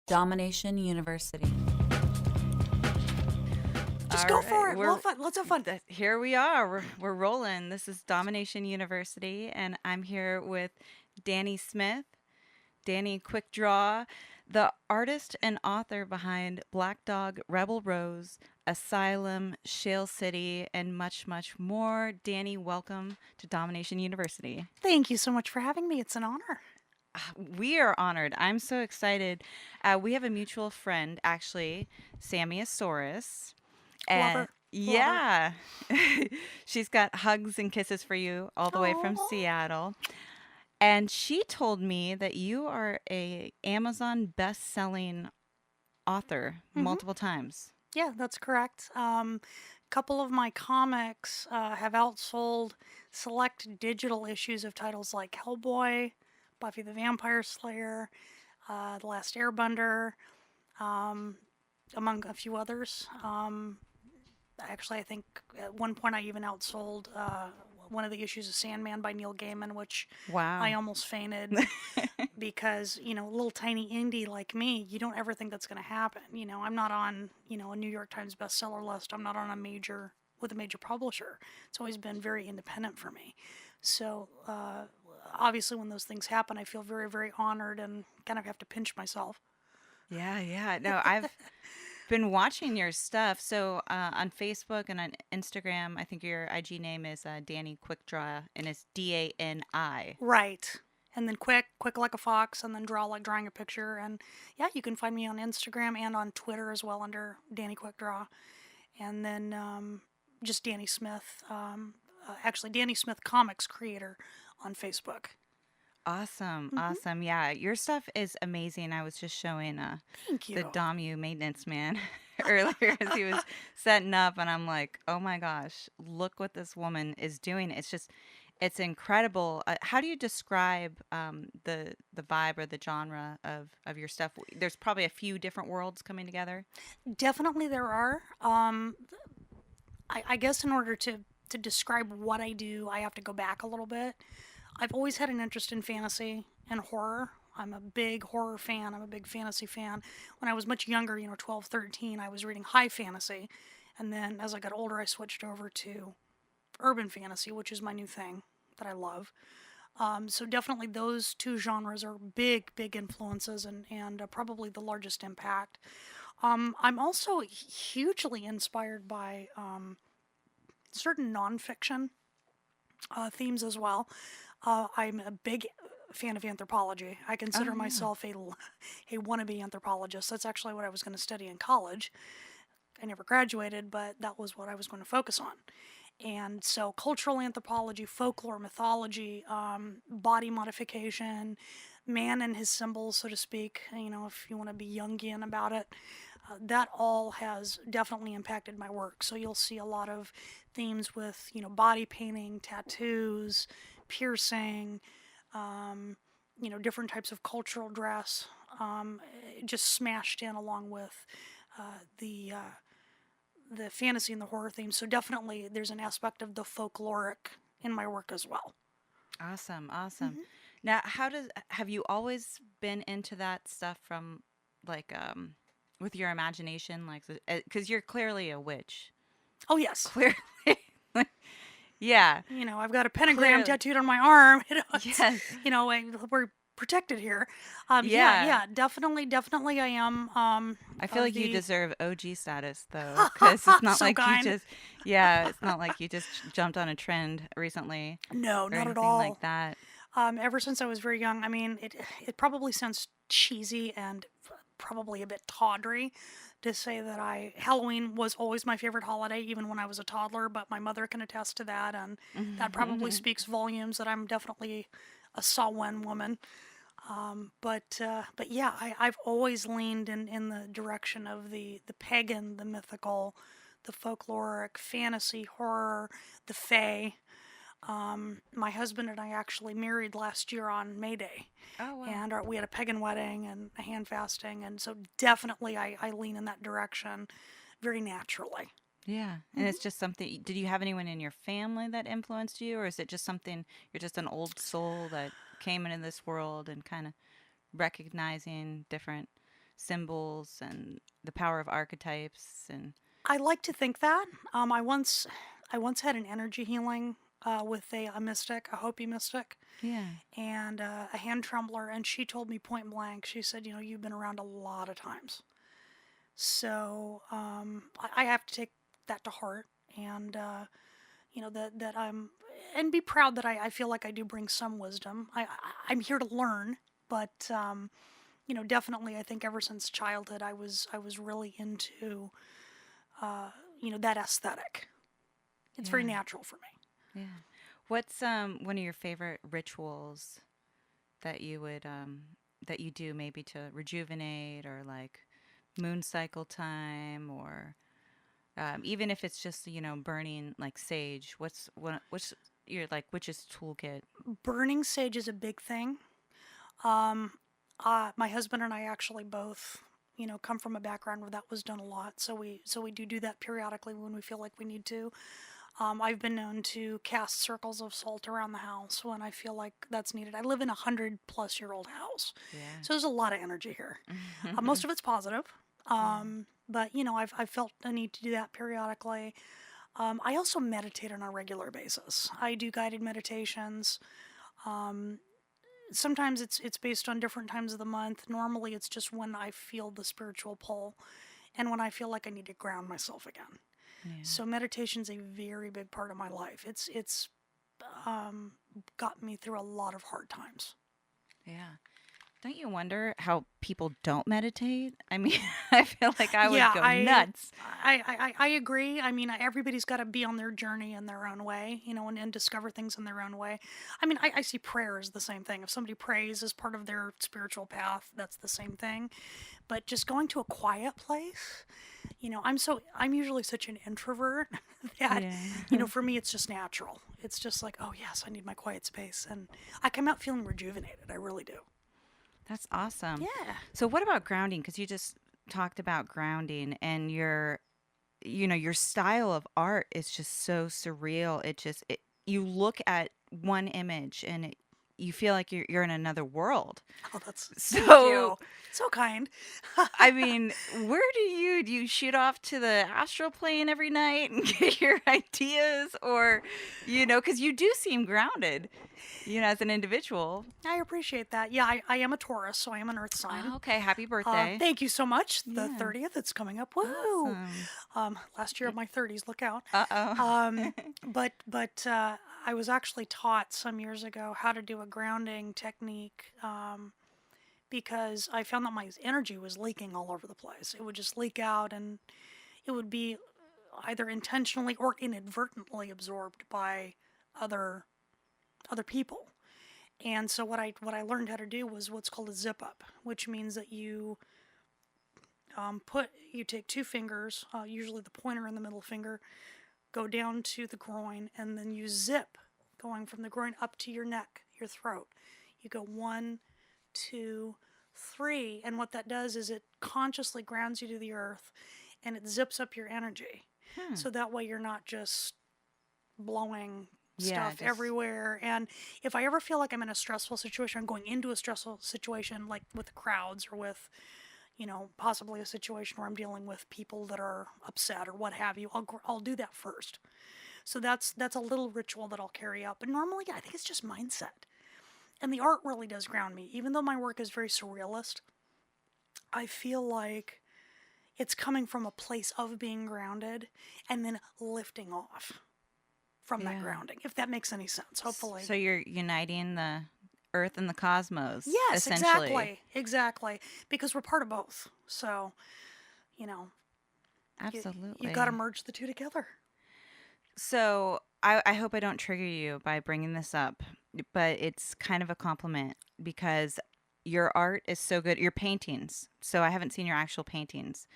Domination University. Just All go for right, it. We'll have fun. Let's have fun. here we are. We're rolling. This is Domination University, and I'm here with Dani Smith, Dani Quick Draw, the artist and author behind Black Dog, Rebel Rose, Asylum, Shale City, and much, much more. Dani, welcome to Domination University. Thank you so much for having me. It's an honor. We are honored. I'm so excited. We have a mutual friend, actually, Sammy Asaurus. Love And her. Love her. yeah, she's got hugs and kisses for you all the way from Oh, Seattle. And she told me that you are a Amazon best-selling author hmm multiple times. yeah, that's correct. Couple of my comics have outsold select digital issues of titles like Hellboy, Buffy the Vampire Slayer, The Last Airbender, um, among a few others. Actually, I think at one point I even outsold one of the issues of Sandman by Neil Gaiman, which I Wow. almost fainted because, a little tiny indie like me, you don't ever think that's going to happen. I'm not on, a New York Times bestseller list. I'm not on with a major publisher. It's always been very independent for me. So, obviously, when those things happen, I feel very, very honored and kind of have to pinch myself. Yeah, yeah. No, I've been watching your stuff. So on Facebook and on Instagram, I think your IG name is Dani Quick Draw, and it's Dani. Right. And then quick like a fox, and then draw like drawing a picture. And yeah, you can find me on Instagram and on Twitter as well under Dani Quick Draw. And then just Dani Smith, actually Dani Smith Comics creator on Facebook. Awesome, hmm awesome. Yeah, your stuff is amazing. I was just showing Thank the you. Domu maintenance man earlier as he was setting up, and I'm like, oh my gosh, look what this woman is doing. It's incredible. How do you describe the vibe or the genre of your stuff? There's probably a few different worlds coming together. Definitely there are. I guess in order to describe what I do, I have to go back a little bit. I've always had an interest in fantasy and horror. I'm a big horror fan. I'm a big fantasy fan. When I was much younger, 12, 13, I was reading high fantasy. And then as I got older, I switched over to urban fantasy, which is my new thing that I love. So definitely those two genres are big, big influences and probably the largest impact. I'm also hugely inspired by certain nonfiction themes as well. I'm a big fan of anthropology. I Oh consider yeah. myself a wannabe anthropologist. That's actually what I was going to study in college. I never graduated, but that was what I was going to focus on. And so, cultural anthropology, folklore, mythology, body modification, man and his symbols, so to speak, if you want to be Jungian about it, that all has definitely impacted my work. So, you'll see a lot of themes with, body painting, tattoos, piercing, um, different types of cultural dress, um, just smashed in along with the fantasy and the horror theme. So definitely, there's an aspect of the folkloric in my work as well. Awesome, awesome. hmm Now, have you always been into that stuff from like with your imagination, like because you're clearly a witch. Oh yes, Clearly, yeah, I've got a pentagram clearly, tattooed on my arm. It's, yes, we're protected here. Yeah, yeah. yeah, definitely, I am. I feel Of like you the deserve OG status though, because it's not so like you kind. just, yeah, it's not like you just jumped on a trend recently No, or not at anything like all. that. Ever since I was very young, I mean, it probably sounds cheesy and probably a bit tawdry to say that Halloween was always my favorite holiday, even when I was a toddler. But my mother can attest to that, and that probably speaks volumes that I'm definitely a Samhain woman. But yeah, I've always leaned in the direction of the pagan, the mythical, the folkloric, fantasy, horror, the fae. My husband and I actually married last year on May Day, Oh wow. and we had a pagan wedding and a hand fasting, and so definitely I lean in that direction very naturally. Yeah, and it's hmm just something. Did you have anyone in your family that influenced you, or is it just something you're just an old soul that came into this world and kind of recognizing different symbols and the power of archetypes and I like to think that. I once had an energy healing with a mystic, a Hopi mystic, yeah. and a hand trembler, and she told me point blank. She said, you've been around a lot of times, so I have to take that to heart, and that I'm and be proud that I feel like I do bring some wisdom. I'm here to learn, but definitely I think ever since childhood I was really into that aesthetic. It's very Yeah. natural for me. Yeah. What's one of your favorite rituals that you would that you do maybe to rejuvenate or like moon cycle time or even if it's just burning like sage? What's your like witch's toolkit? Burning sage is a big thing. My husband and I actually both, come from a background where that was done a lot. So we do that periodically when we feel like we need to. I've been known to cast circles of salt around the house when I feel like that's needed. I live in a 100-plus-year-old house, Yeah. so there's a lot of energy here. Most of it's positive, but I've felt a need to do that periodically. I also meditate on a regular basis. I do guided meditations. Sometimes it's based on different times of the month. Normally, it's just when I feel the spiritual pull, and when I feel like I need to ground myself again. Yeah. So meditation's a very big part of my life. It's got me through a lot of hard times. Yeah. Don't you wonder how people don't meditate? I mean, I feel like I would Yeah, go I nuts. I agree. I mean, everybody's got to be on their journey in their own way, and discover things in their own way. I mean, I see prayer as the same thing. If somebody prays as part of their spiritual path, that's the same thing. But just going to a quiet place, I'm usually such an introvert that, Yeah. for me it's just natural. It's just like, oh yes, I need my quiet space, and I come out feeling rejuvenated. I really do. That's awesome. Yeah. So what about grounding? Because you just talked about grounding and your style of art is just so surreal. You look at one image and you feel like you're in another world. Oh, that's thank So you. So kind. I mean, where do you shoot off to the astral plane every night and get your ideas, or because you do seem grounded, as an individual. I appreciate that. Yeah, I am a Taurus, so I am an Earth sign. Oh, okay, happy birthday. Thank you so much. The Yeah. 30th, it's coming up. Woo! Awesome. Last year of my 30s, look out. Uh-oh. But I was actually taught some years ago how to do a grounding technique because I found that my energy was leaking all over the place. It would just leak out, and it would be either intentionally or inadvertently absorbed by other people. And so what I learned how to do was what's called a zip up, which means that you take two fingers, usually the pointer and the middle finger, go down to the groin, and then you zip, going from the groin up to your neck, your throat. You go 1, 2, 3, and what that does is it consciously grounds you to the earth, and it zips up your energy. So that way you're not just blowing stuff everywhere. And if I ever feel like I'm in a stressful situation, I'm going into a stressful situation, like with crowds or with, possibly a situation where I'm dealing with people that are upset or what have you, I'll do that first. So that's a little ritual that I'll carry out. But normally, I think it's just mindset. And the art really does ground me. Even though my work is very surrealist, I feel like it's coming from a place of being grounded and then lifting off from that grounding, if that makes any sense, hopefully. So you're uniting the earth and the cosmos. Yes, essentially. exactly. Because we're part of both. So, Absolutely. you got to merge the two together. So I hope I don't trigger you by bringing this up, but it's kind of a compliment because your art is so good. Your paintings. So I haven't seen your actual paintings,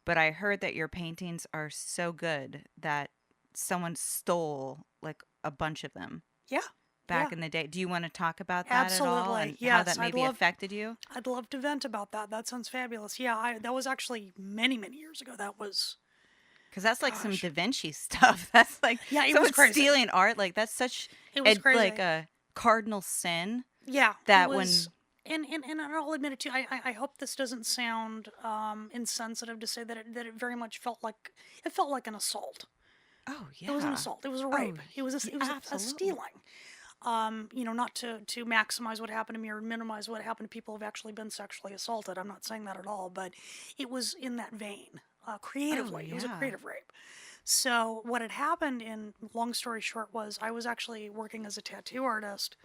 but I heard that your paintings are so good that someone stole like a bunch of them. Yeah. Back in the day. Do you want to talk about that Absolutely. at all? And Yes, how that maybe affected you? I'd love to vent about that. That sounds fabulous. Yeah, that was actually many, many years ago. That was... Because that's like some Da Vinci stuff. That's like it someone was crazy. Stealing art. Like that's such It was crazy. like a cardinal sin. Yeah. That it was, And I'll admit it too. I hope this doesn't sound insensitive to say that it very much felt like an assault. Oh, It was an yeah. assault. It was a Oh, rape. It was a absolutely. stealing. Not to maximize what happened to me or minimize what happened to people who've actually been sexually assaulted. I'm not saying that at all, but it was in that vein. Oh, Creatively, it was a yeah. creative rape. So what had happened, in long story short, was I was actually working as a tattoo artist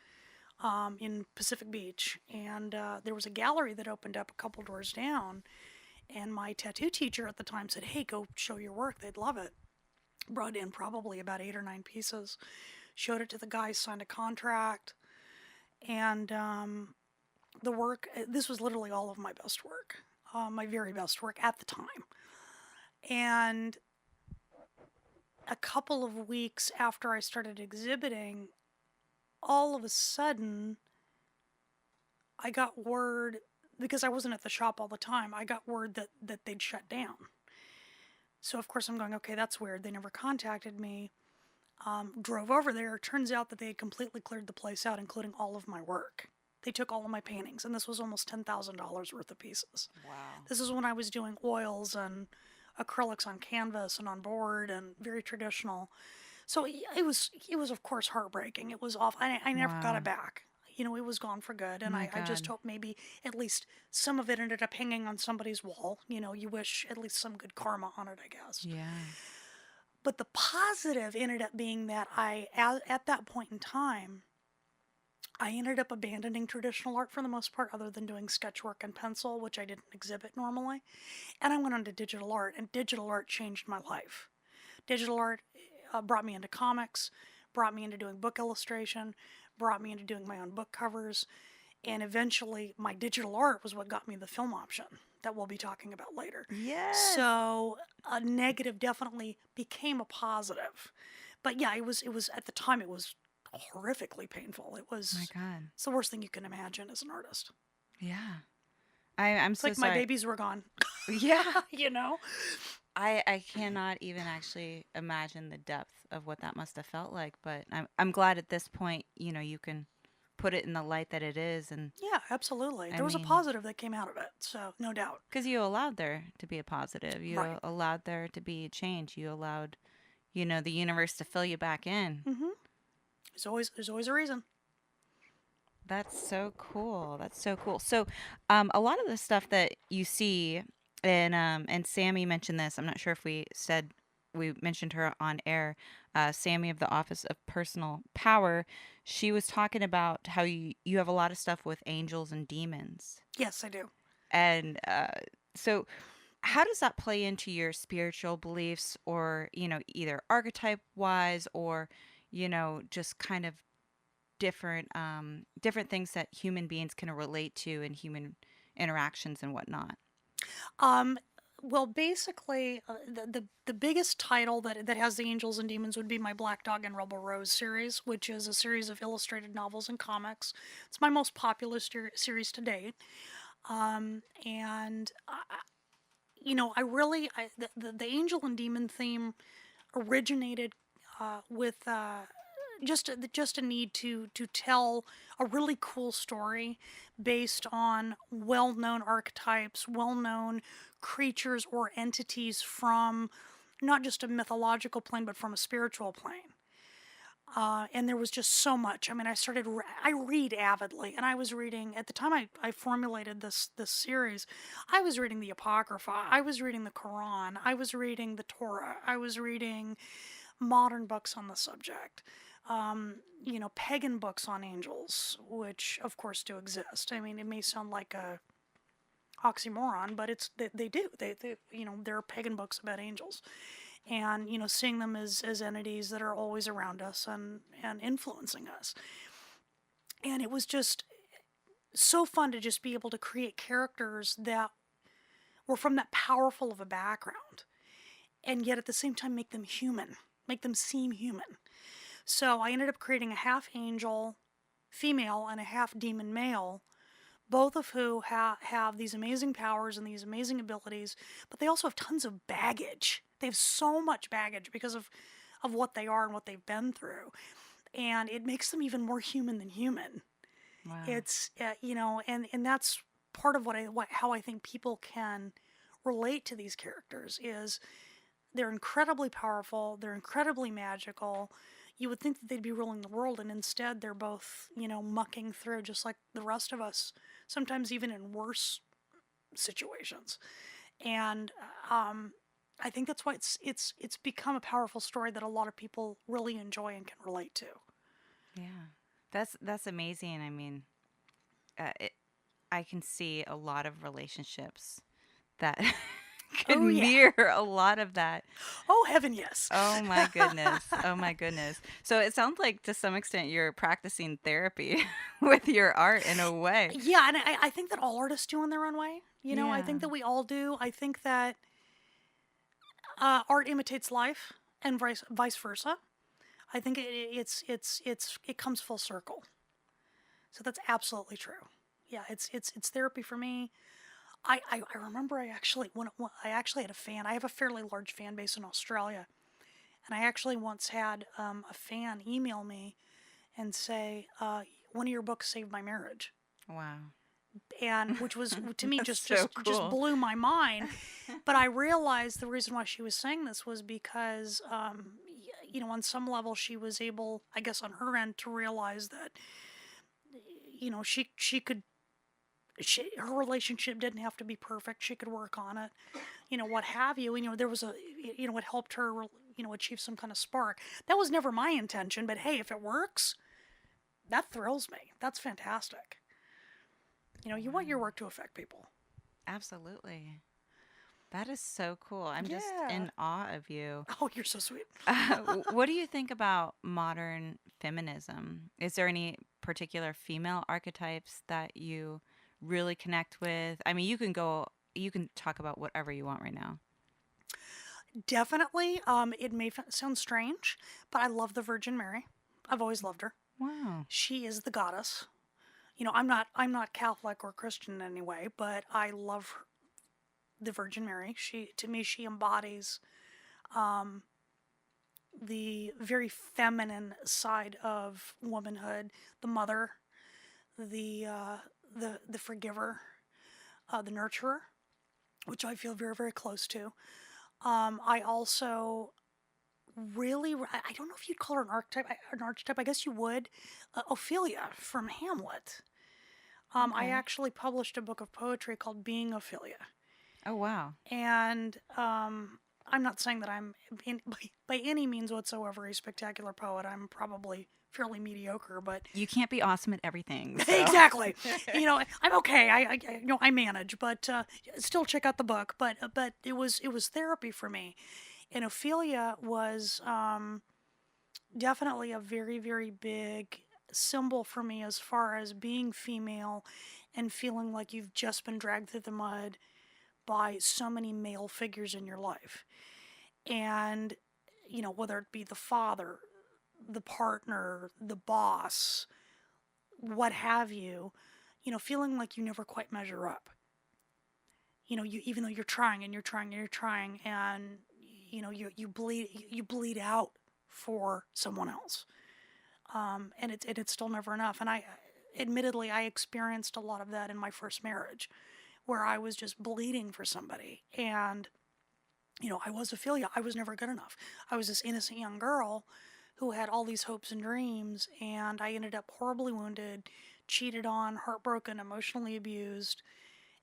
in Pacific Beach, and there was a gallery that opened up a couple doors down. And my tattoo teacher at the time said, "Hey, go show your work. They'd love it." Brought in probably about 8 or 9 pieces, showed it to the guys, signed a contract, and the work. This was literally all of my best work, my very best work at the time. And a couple of weeks after I started exhibiting, all of a sudden, I got word, because I wasn't at the shop all the time. I got word that they'd shut down. So of course I'm going, okay, that's weird. They never contacted me. Drove over there. Turns out that they had completely cleared the place out, including all of my work. They took all of my paintings, and this was almost $10,000 worth of pieces. Wow. This is when I was doing oils and acrylics on canvas and on board, and very traditional. So it was of course heartbreaking. It was awful. I never got Wow. it back. It was gone for good, Oh and my I just God. hope maybe at least some of it ended up hanging on somebody's wall. You wish at least some good karma on it, I guess. Yeah. But the positive ended up being that at that point in time, I ended up abandoning traditional art for the most part, other than doing sketchwork and pencil, which I didn't exhibit normally. And I went on to digital art, and digital art changed my life. Digital art brought me into comics, brought me into doing book illustration, brought me into doing my own book covers, and eventually my digital art was what got me the film option that we'll be talking about later. Yes. So a negative definitely became a positive. But yeah, it was at the time it was horrifically painful. My God. It's the worst thing you can imagine as an artist. Yeah. I'm It's so like my sorry. babies were gone, Yeah. you know? I cannot even actually imagine the depth of what that must have felt like, but I'm glad at this point, you can put it in the light that it is. And Yeah, absolutely. I There was a mean, positive that came out of it, so no doubt. because you allowed there to be a positive, Right. you allowed there to be change, you allowed, the universe to fill you back in. Mm-hmm. There's always a reason. That's so cool. That's so cool. So, a lot of the stuff that you see, and Sammy mentioned this. I'm not sure if we mentioned her on air. Sammy of the Office of Personal Power. She was talking about how you have a lot of stuff with angels and demons, Yes, I do. and so how does that play into your spiritual beliefs, or either archetype wise, or just kind of different things that human beings can relate to in human interactions and whatnot. Um, well, basically, the biggest title that has the angels and demons would be my Black Dog and Rebel Rose series, which is a series of illustrated novels and comics. It's my most popular series to date. And I really the angel and demon theme originated with just a need to tell a really cool story based on well-known archetypes, well-known creatures or entities from not just a mythological plane but from a spiritual plane. And there was just so much. I mean, I read avidly, and I was reading at the time I formulated this series. I was reading the Apocrypha, I was reading the Quran, I was reading the Torah, I was reading modern books on the subject. Pagan books on angels, which of course do exist. I mean, it may sound like a oxymoron, but they do. There are pagan books about angels, and seeing them as entities that are always around us and influencing us. And it was just so fun to just be able to create characters that were from that powerful of a background, and yet at the same time make them human, make them seem human. So I ended up creating a half angel female and a half demon male, both of who have these amazing powers and these amazing abilities, but they also have tons of baggage. They have so much baggage because of what they are and what they've been through. And it makes them even more human than human. Wow. It's and that's part of how I think people can relate to these characters is they're incredibly powerful, they're incredibly magical. You would think that they'd be ruling the world, and instead they're both, mucking through just like the rest of us, sometimes even in worse situations. And I think that's why it's become a powerful story that a lot of people really enjoy and can relate to. Yeah. That's amazing. I mean, it, I can see a lot of relationships that could Oh yeah. mirror a lot of that. Oh heaven, yes. Oh my goodness. Oh my goodness. So it sounds like to some extent you're practicing therapy with your art in a way. Yeah, and I think that all artists do in their own way. I Yeah. think that we all do. I think that art imitates life, and vice versa. I think it comes full circle. So that's absolutely true. Yeah, it's therapy for me. I remember when I actually had a fan. I have a fairly large fan base in Australia, and I actually once had a fan email me and say, "One of your books saved my marriage," Wow. and which was to me That's just so just cool. blew my mind. But I realized the reason why she was saying this was because on some level she was able, I guess, on her end to realize that she could. Her relationship didn't have to be perfect. She could work on it, what have you. There was it helped her, achieve some kind of spark. That was never my intention, but hey, if it works, that thrills me. That's fantastic. You want your Wow. work to affect people. Absolutely. That is so cool. I'm just Yeah. in awe of you. Oh, you're so sweet. What do you think about modern feminism? Is there any particular female archetypes that you really connect with? I mean, you can talk about whatever you want right now. Definitely. It may sound strange, but I love the Virgin Mary. I've always loved her. Wow. She is the goddess. I'm not Catholic or Christian in any way, but I love the Virgin Mary. To me, she embodies the very feminine side of womanhood, the mother, the the forgiver, the nurturer, which I feel very very close to. I also I don't know if you'd call her an archetype. An archetype, I guess you would. Ophelia from Hamlet. I Okay. actually published a book of poetry called Being Ophelia. Oh, wow. And I'm not saying that I'm by any means whatsoever a spectacular poet. I'm probably fairly mediocre, but You can't be awesome at everything, so. exactly. I'm okay. I manage, but still check out the book. But it was therapy for me, and Ophelia was definitely a very very big symbol for me as far as being female and feeling like you've just been dragged through the mud by so many male figures in your life. And, whether it be the father, the partner, the boss, what have you, feeling like you never quite measure up. Even though you're trying and you're trying and you're trying and, you bleed out for someone else. And it's still never enough. And admittedly, I experienced a lot of that in my first marriage where I was just bleeding for somebody. And, I was Ophelia. I was never good enough. I was this innocent young girl who had all these hopes and dreams, and I ended up horribly wounded, cheated on, heartbroken, emotionally abused,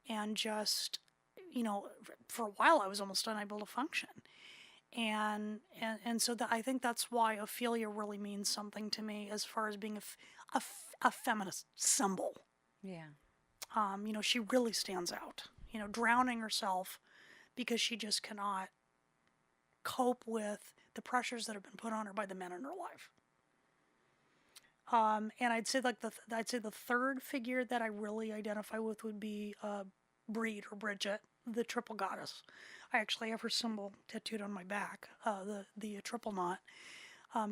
and just, for a while I was almost unable to function. And so I think that's why Ophelia really means something to me as far as being a feminist symbol. Yeah. She really stands out. Drowning herself because she just cannot cope with the pressures that have been put on her by the men in her life. And I'd say the third figure that I really identify with would be Breed or Bridget, the triple goddess. I actually have her symbol tattooed on my back, the triple knot,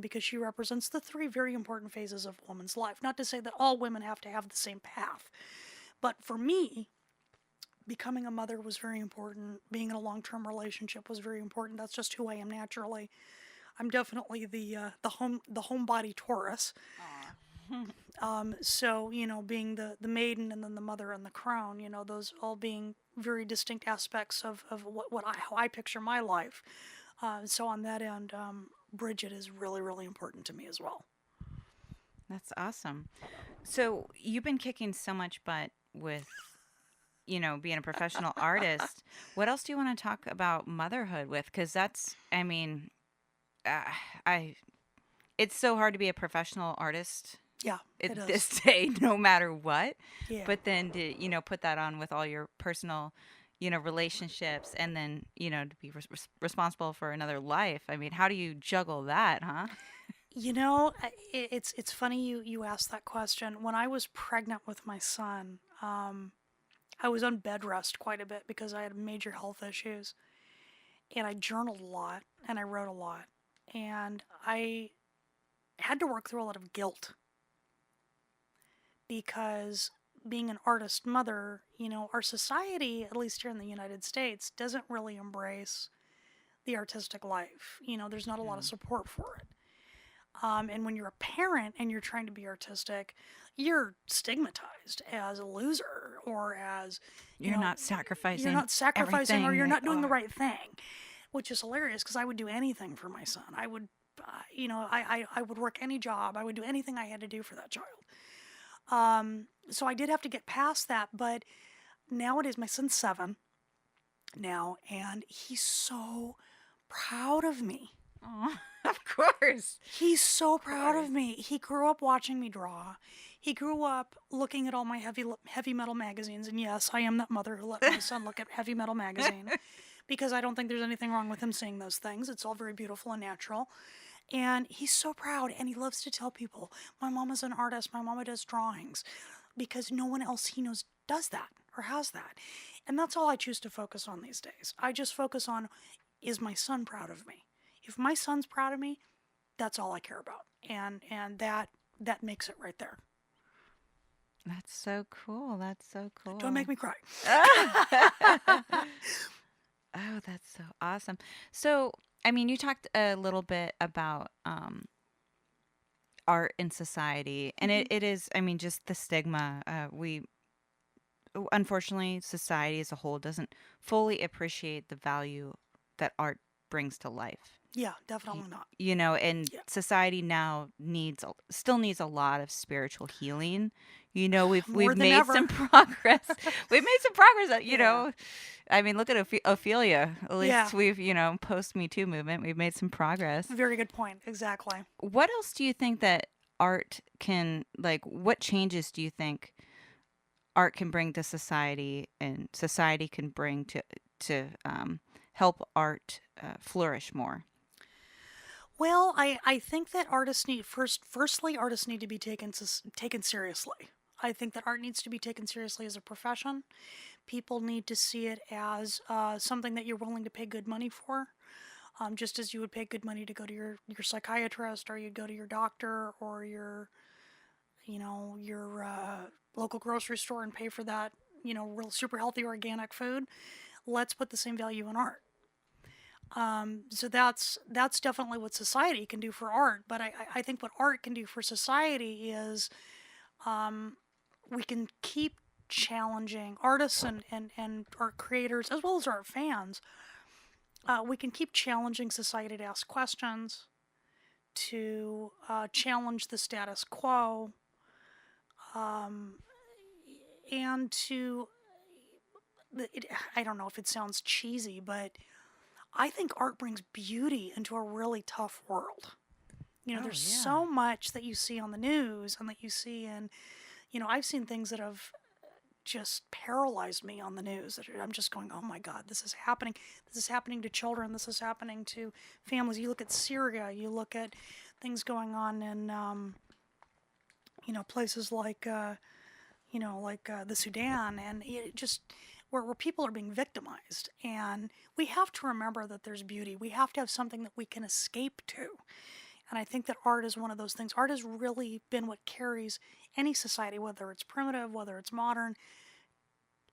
because she represents the three very important phases of a woman's life. Not to say that all women have to have the same path, but for me, becoming a mother was very important. Being in a long-term relationship was very important. That's just who I am naturally. I'm definitely the homebody Taurus. Aw. So, being the maiden and then the mother and the crown, those all being very distinct aspects of how I picture my life. So on that end, Bridget is really, really important to me as well. That's awesome. So you've been kicking so much butt with, being a professional artist. What else do you want to talk about motherhood with? Because that's, I mean, uh, I, it's so hard to be a professional artist Yeah, it at is. this day, no matter what. Yeah. But then to, put that on with all your personal, relationships, and then, to be responsible for another life. I mean, how do you juggle that, huh? It's funny you asked that question. When I was pregnant with my son, I was on bed rest quite a bit because I had major health issues, and I journaled a lot and I wrote a lot, and I had to work through a lot of guilt because being an artist mother, our society, at least here in the United States, doesn't really embrace the artistic life. There's not a lot of Yeah. support for it. And when you're a parent and you're trying to be artistic, you're stigmatized as a loser or as, you You're know, not you're sacrificing not sacrificing or you're everything. not doing the right thing, which is hilarious because I would do anything for my son. I would, I would work any job. I would do anything I had to do for that child. So I did have to get past that, but nowadays my son's 7 now, and he's so proud of me. Oh, of course. He's so Of proud of course. me. He grew up watching me draw. He grew up looking at all my heavy metal magazines, and yes, I am that mother who let my son look at heavy metal magazine because I don't think there's anything wrong with him seeing those things. It's all very beautiful and natural. And he's so proud, and he loves to tell people, "My mama's an artist. My mama does drawings," because no one else he knows does that or has that. And that's all I choose to focus on these days. I just focus on, is my son proud of me? If my son's proud of me, that's all I care about, and that makes it right there. That's so cool. That's so Don't make cool. me cry. Oh, that's so awesome. So, I mean, you talked a little bit about art in society, and Hmm. it is, I mean, just the stigma. Unfortunately, society as a whole doesn't fully appreciate the value that art brings to life. Yeah, y- definitely not. and Yeah, society now still needs a lot of spiritual healing. We've more than made some ever. progress. We've made some progress. Yeah, I mean, look at Ophelia. At yeah. least we've, post Me Too movement. We've made some progress. Very good point. Exactly. What else do you think that art can like? What changes do you think art can bring to society, and society can bring to help art flourish more? Well, I think that artists need firstly artists need to be taken seriously. I think that art needs to be taken seriously as a profession. People need to see it as something that you're willing to pay good money for, just as you would pay good money to go to your psychiatrist or you'd go to your doctor or your local grocery store and pay for that, real super healthy organic food. Let's put the same value in art. So that's definitely what society can do for art. But I think what art can do for society is we can keep challenging artists and art creators as well as art fans. We can keep challenging society to ask questions, to challenge the status quo, um, and to I don't know if it sounds cheesy, but I think art brings beauty into a really tough world. Oh There's yeah. so much that you see on the news and that you see in, I've seen things that have just paralyzed me on the news. That I'm just going, oh my God, this is happening. This is happening to children. This is happening to families. You look at Syria. You look at things going on in, places like, the Sudan, and it just where people are being victimized. And we have to remember that there's beauty. We have to have something that we can escape to. And I think that art is one of those things. Art has really been what carries any society, whether it's primitive, whether it's modern.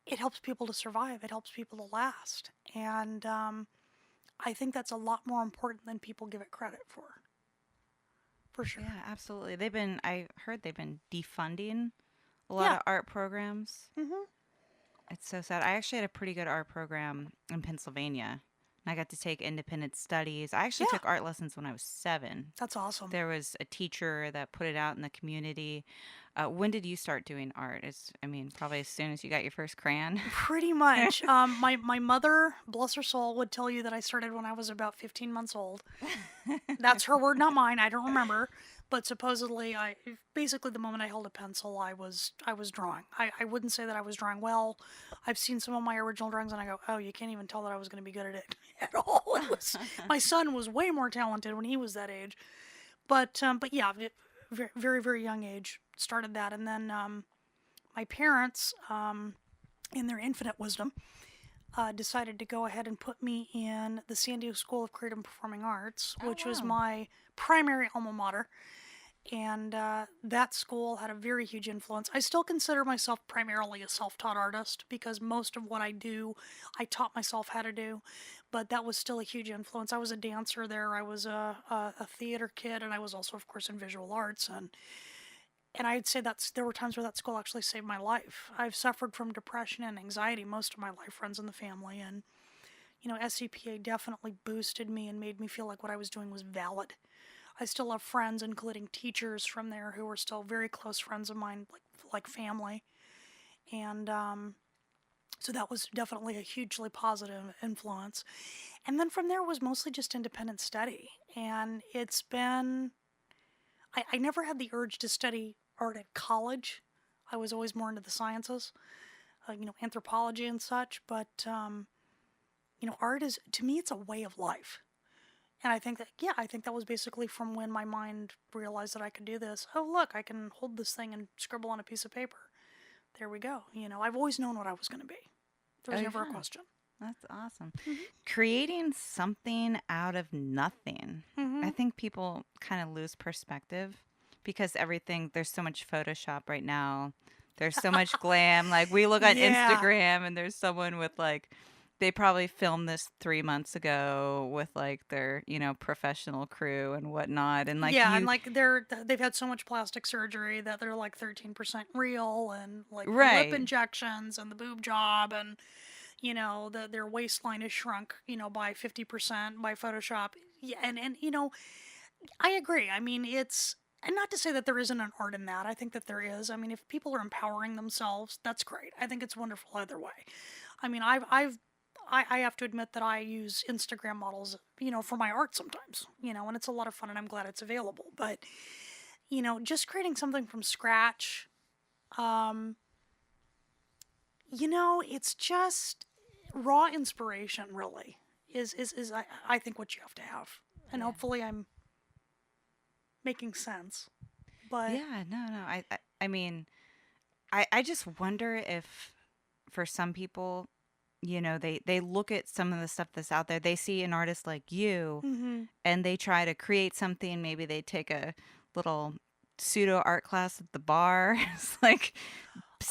It helps people to survive. It helps people to last. And I think that's a lot more important than people give it credit for for sure. Yeah, absolutely. I heard they've been defunding a lot Yeah. of art programs. Hmm. It's so sad. I actually had a pretty good art program in Pennsylvania. And I got to take independent studies. I actually Yeah, took art lessons when I was 7. that's awesome. There was a teacher that put it out in the community. When did you start doing art? I mean, probably as soon as you got your first crayon. Pretty much. My mother, bless her soul, would tell you that I started when I was about 15 months old. That's her word, not mine. I don't remember, but supposedly, basically the moment I held a pencil, I was drawing. I wouldn't say that I was drawing well. I've seen some of my original drawings, and I go, oh, you can't even tell that I was going to be good at it at all. My son was way more talented when he was that age, but yeah, very very very young age started that, and then my parents, in their infinite wisdom, decided to go ahead and put me in the San Diego School of Creative and Performing Arts, Oh, which was wow. my primary alma mater. And that school had a very huge influence. I still consider myself primarily a self taught artist because most of what I do, I taught myself how to do. But that was still a huge influence. I was a dancer there, I was a theater kid, and I was also, of course, in visual arts. And I'd say there were times where that school actually saved my life. I've suffered from depression and anxiety most of my life, runs in the family, and SCPA definitely boosted me and made me feel like what I was doing was valid. I still have friends, including teachers from there, who are still very close friends of mine, like family, and so that was definitely a hugely positive influence. And then from there was mostly just independent study, and it's been I never had the urge to study art at college. I was always more into the sciences, anthropology and such. But art is, to me, it's a way of life. And I think that was basically from when my mind realized that I could do this. Oh, look, I can hold this thing and scribble on a piece of paper. There we go. I've always known what I was going to be. There Oh, was never a yeah. question. That's awesome. Hmm. Creating something out of nothing. I Hmm. think people kind of lose perspective because there's so much Photoshop right now. There's so much glam. Like we look on Yeah. Instagram and there's someone with like, they probably filmed this 3 months ago with like their, professional crew and whatnot. And like Yeah, and like they've had so much plastic surgery that they're like 13% real, and like the lip right. injections and the boob job, and their waistline is shrunk, by 50% by Photoshop. Yeah, and I agree. I mean, it's, and not to say that there isn't an art in that. I think that there is. I mean, if people are empowering themselves, that's great. I think it's wonderful either way. I mean, I have to admit that I use Instagram models, for my art sometimes, and it's a lot of fun, and I'm glad it's available. But just creating something from scratch, um, it's just raw inspiration. Really, is I think what you have to have, and Yeah. hopefully I'm making sense. But Yeah, no. I mean, I just wonder if for some people, they look at some of the stuff that's out there. They see an artist like you hmm. and they try to create something. Maybe they take a little pseudo art class at the bar. It's like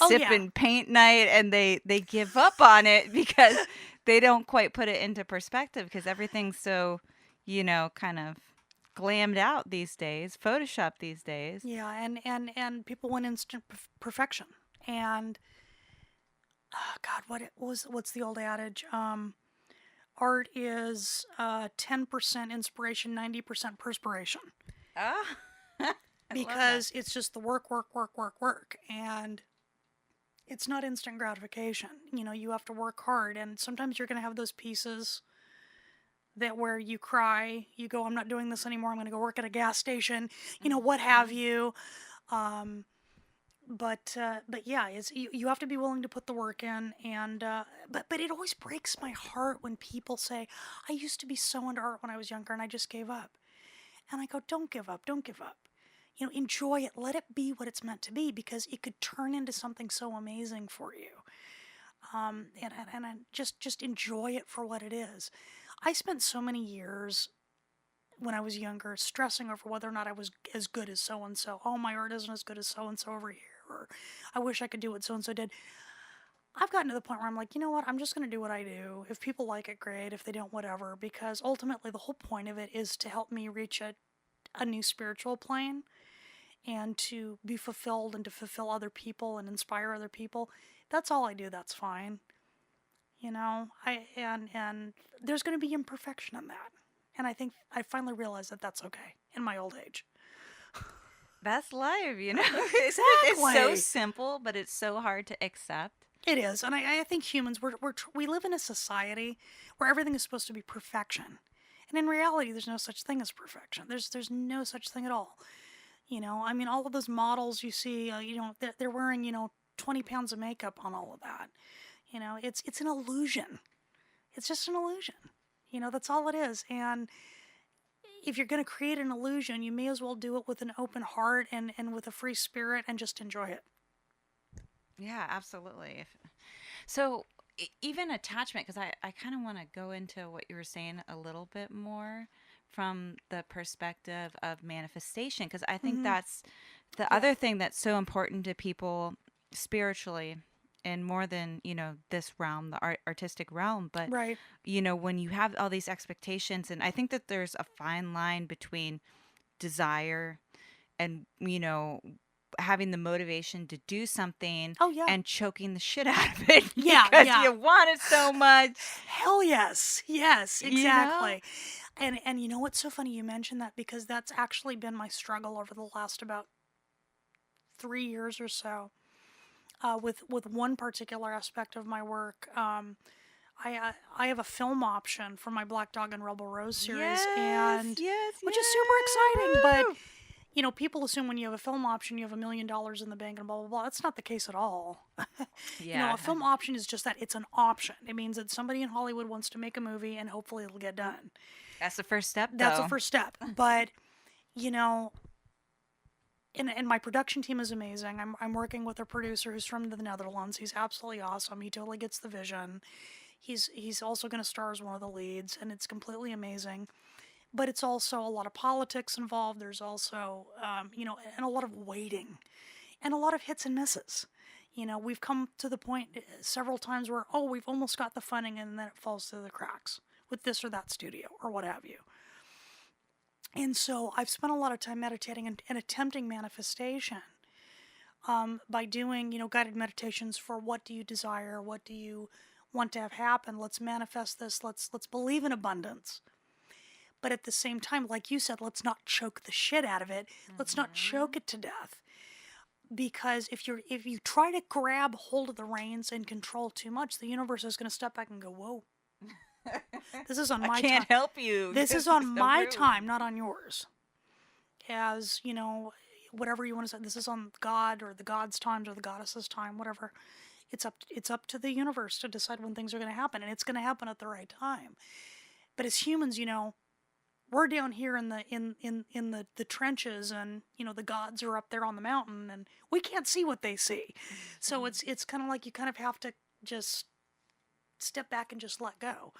Oh yeah, sipping paint night and they give up on it because they don't quite put it into perspective because everything's so, kind of glammed out these days, Photoshop these days. yeah, and people want instant perfection. And God, what's the old adage? Art is 10% inspiration, 90% perspiration, Ah, I love that. because it's just the work, work, work, work, work, and it's not instant gratification. You have to work hard, and sometimes you're going to have those pieces that where you cry, you go, I'm not doing this anymore. I'm going to go work at a gas station, what have you. Um, but yeah, you have to be willing to put the work in, and but it always breaks my heart when people say, I used to be so into art when I was younger and I just gave up. And I go, don't give up, don't give up. Enjoy it, let it be what it's meant to be, because it could turn into something so amazing for you. And I just enjoy it for what it is. I spent so many years when I was younger stressing over whether or not I was as good as so and so. Oh, my art isn't as good as so and so over here, or I wish I could do what so and so did. I've gotten to the point where I'm like, you know what? I'm just going to do what I do. If people like it, great. If they don't, whatever. Because ultimately, the whole point of it is to help me reach a new spiritual plane and to be fulfilled and to fulfill other people and inspire other people, that's all I do. That's fine. You know, and there's going to be imperfection in that. And I think I finally realized that that's okay in my old age. That's life, you know? It's so Exactly. simple, but it's so hard to accept. It is, and I think humans we live in a society where everything is supposed to be perfection, and in reality, there's no such thing as perfection. There's no such thing at all. You know, I mean, all of those models you see, they're wearing 20 pounds of makeup on all of that. You know, it's an illusion. It's just an illusion. You know, that's all it is. And if you're going to create an illusion, you may as well do it with an open heart and with a free spirit and just enjoy it. Yeah, absolutely. So, even attachment, because I kind of want to go into what you were saying a little bit more from the perspective of manifestation, because I think Hmm. that's the Yeah. other thing that's so important to people spiritually, and more than, this realm, the artistic realm. But, Right. when you have all these expectations, and I think that there's a fine line between desire and, having the motivation to do something Oh yeah. and choking the shit out of it Yeah. because Yeah. you want it so much, Hell yes. Yes, you know? exactly. And you know what's so funny you mentioned that because that's actually been my struggle over the last about 3 years or so. With one particular aspect of my work, I have a film option for my Black Dog and Rebel Rose series, Yes, and yes, which is super exciting. But yes. people assume when you have a film option, you have $1 million in the bank and blah blah blah. That's not the case at all. Yeah, A film option is just that it's an option. It means that somebody in Hollywood wants to make a movie, and hopefully it'll get done. that's the first step, That's the though. first step. But you know, and my production team is amazing. I'm working with a producer who's from the Netherlands. He's absolutely awesome. He totally gets the vision. He's also going to star as one of the leads, and it's completely amazing. But it's also a lot of politics involved. There's also and a lot of waiting, and a lot of hits and misses. We've come to the point several times where we've almost got the funding, and then it falls through the cracks with this or that studio or what have you. And so I've spent a lot of time meditating and attempting manifestation by doing, guided meditations for what do you desire, what do you want to have happen. Let's manifest this. Let's believe in abundance. But at the same time, like you said, let's not choke the shit out of it. Let's not choke it to death. Because if you try to grab hold of the reins and control too much, the universe is going to step back and go, "Whoa, this is on I my can't time. help you. This This is is on so my rude. time, not on yours." As whatever you want to say, this is on God or the God's times or the Goddess's time, whatever. It's up to the universe to decide when things are going to happen, and it's going to happen at the right time. But as humans, we're down here in the trenches, and the gods are up there on the mountain, and we can't see what they see. So it's kind of like you kind of have to just step back and just let go.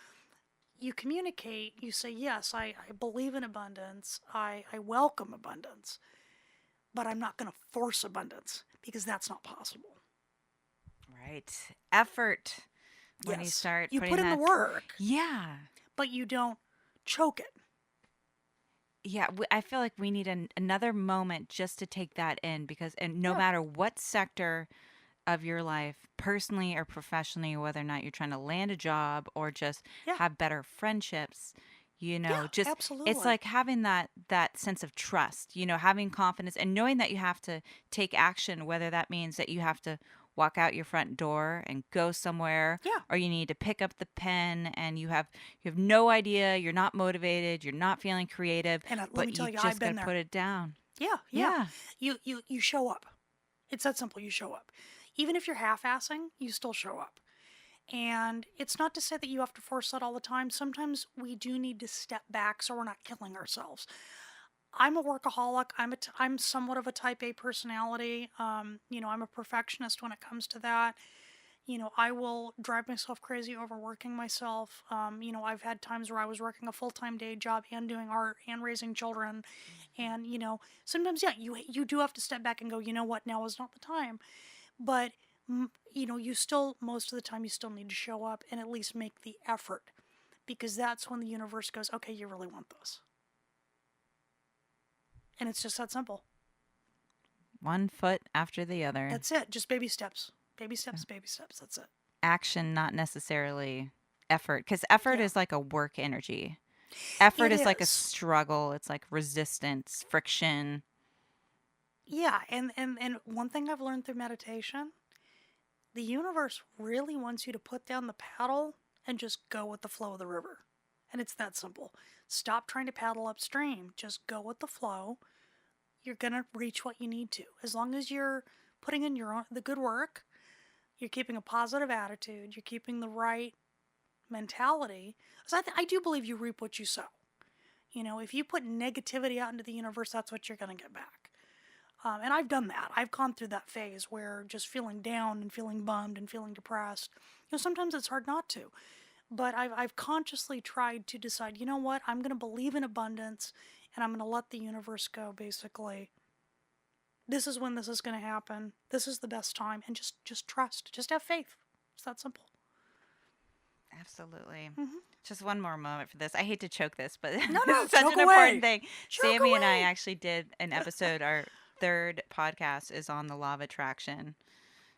You communicate, you say, yes, I believe in abundance, I welcome abundance, but I'm not going to force abundance because that's not possible. Right. Effort. When you Yes, start you putting put in the that. work, Yeah. but you don't choke it. Yeah, I feel like we need another moment just to take that in because, and no Yeah, matter what sector of your life, personally or professionally, whether or not you're trying to land a job or just yeah, have better friendships, yeah, just it's absolutely. like having that sense of trust, having confidence and knowing that you have to take action, whether that means that you have to walk out your front door and go somewhere Yeah, or you need to pick up the pen and you have no idea, you're not motivated, you're not feeling creative, and let but me you tell you, I've just got been to put there. it down. Yeah, yeah. Yeah. You show up. It's that simple. You show up. Even if you're half-assing, you still show up. And it's not to say that you have to force that all the time. Sometimes we do need to step back so we're not killing ourselves. I'm a workaholic. I'm somewhat of a type A personality. I'm a perfectionist when it comes to that. I will drive myself crazy overworking myself. I've had times where I was working a full-time day job and doing art and raising children. And, sometimes, yeah, you do have to step back and go, you know what, now is not the time. But, you still, most of the time, you still need to show up and at least make the effort because that's when the universe goes, okay, you really want this. And it's just that simple. One foot after the other. That's it. Just baby steps. Baby steps, baby steps. That's it. Action, not necessarily effort. Because effort Yeah. is like a work energy. Effort It is like a is. struggle. It's like resistance, friction. Yeah, and one thing I've learned through meditation, the universe really wants you to put down the paddle and just go with the flow of the river. And it's that simple. Stop trying to paddle upstream. Just go with the flow. You're going to reach what you need to. As long as you're putting in the good work, you're keeping a positive attitude, you're keeping the right mentality. So I do believe you reap what you sow. You know, if you put negativity out into the universe, that's what you're going to get back. And I've done that. I've gone through that phase where just feeling down and feeling bummed and feeling depressed. You know, sometimes it's hard not to. But I've consciously tried to decide, you know what, I'm going to believe in abundance and I'm going to let the universe go, basically. This is when this is going to happen. This is the best time. And just trust. Just have faith. It's that simple. Absolutely. Mm-hmm. Just one more moment for this. I hate to choke this, but No, this is such choke an away. important thing. Choke Sammy and I away. actually did an episode. Our third podcast is on the law of attraction.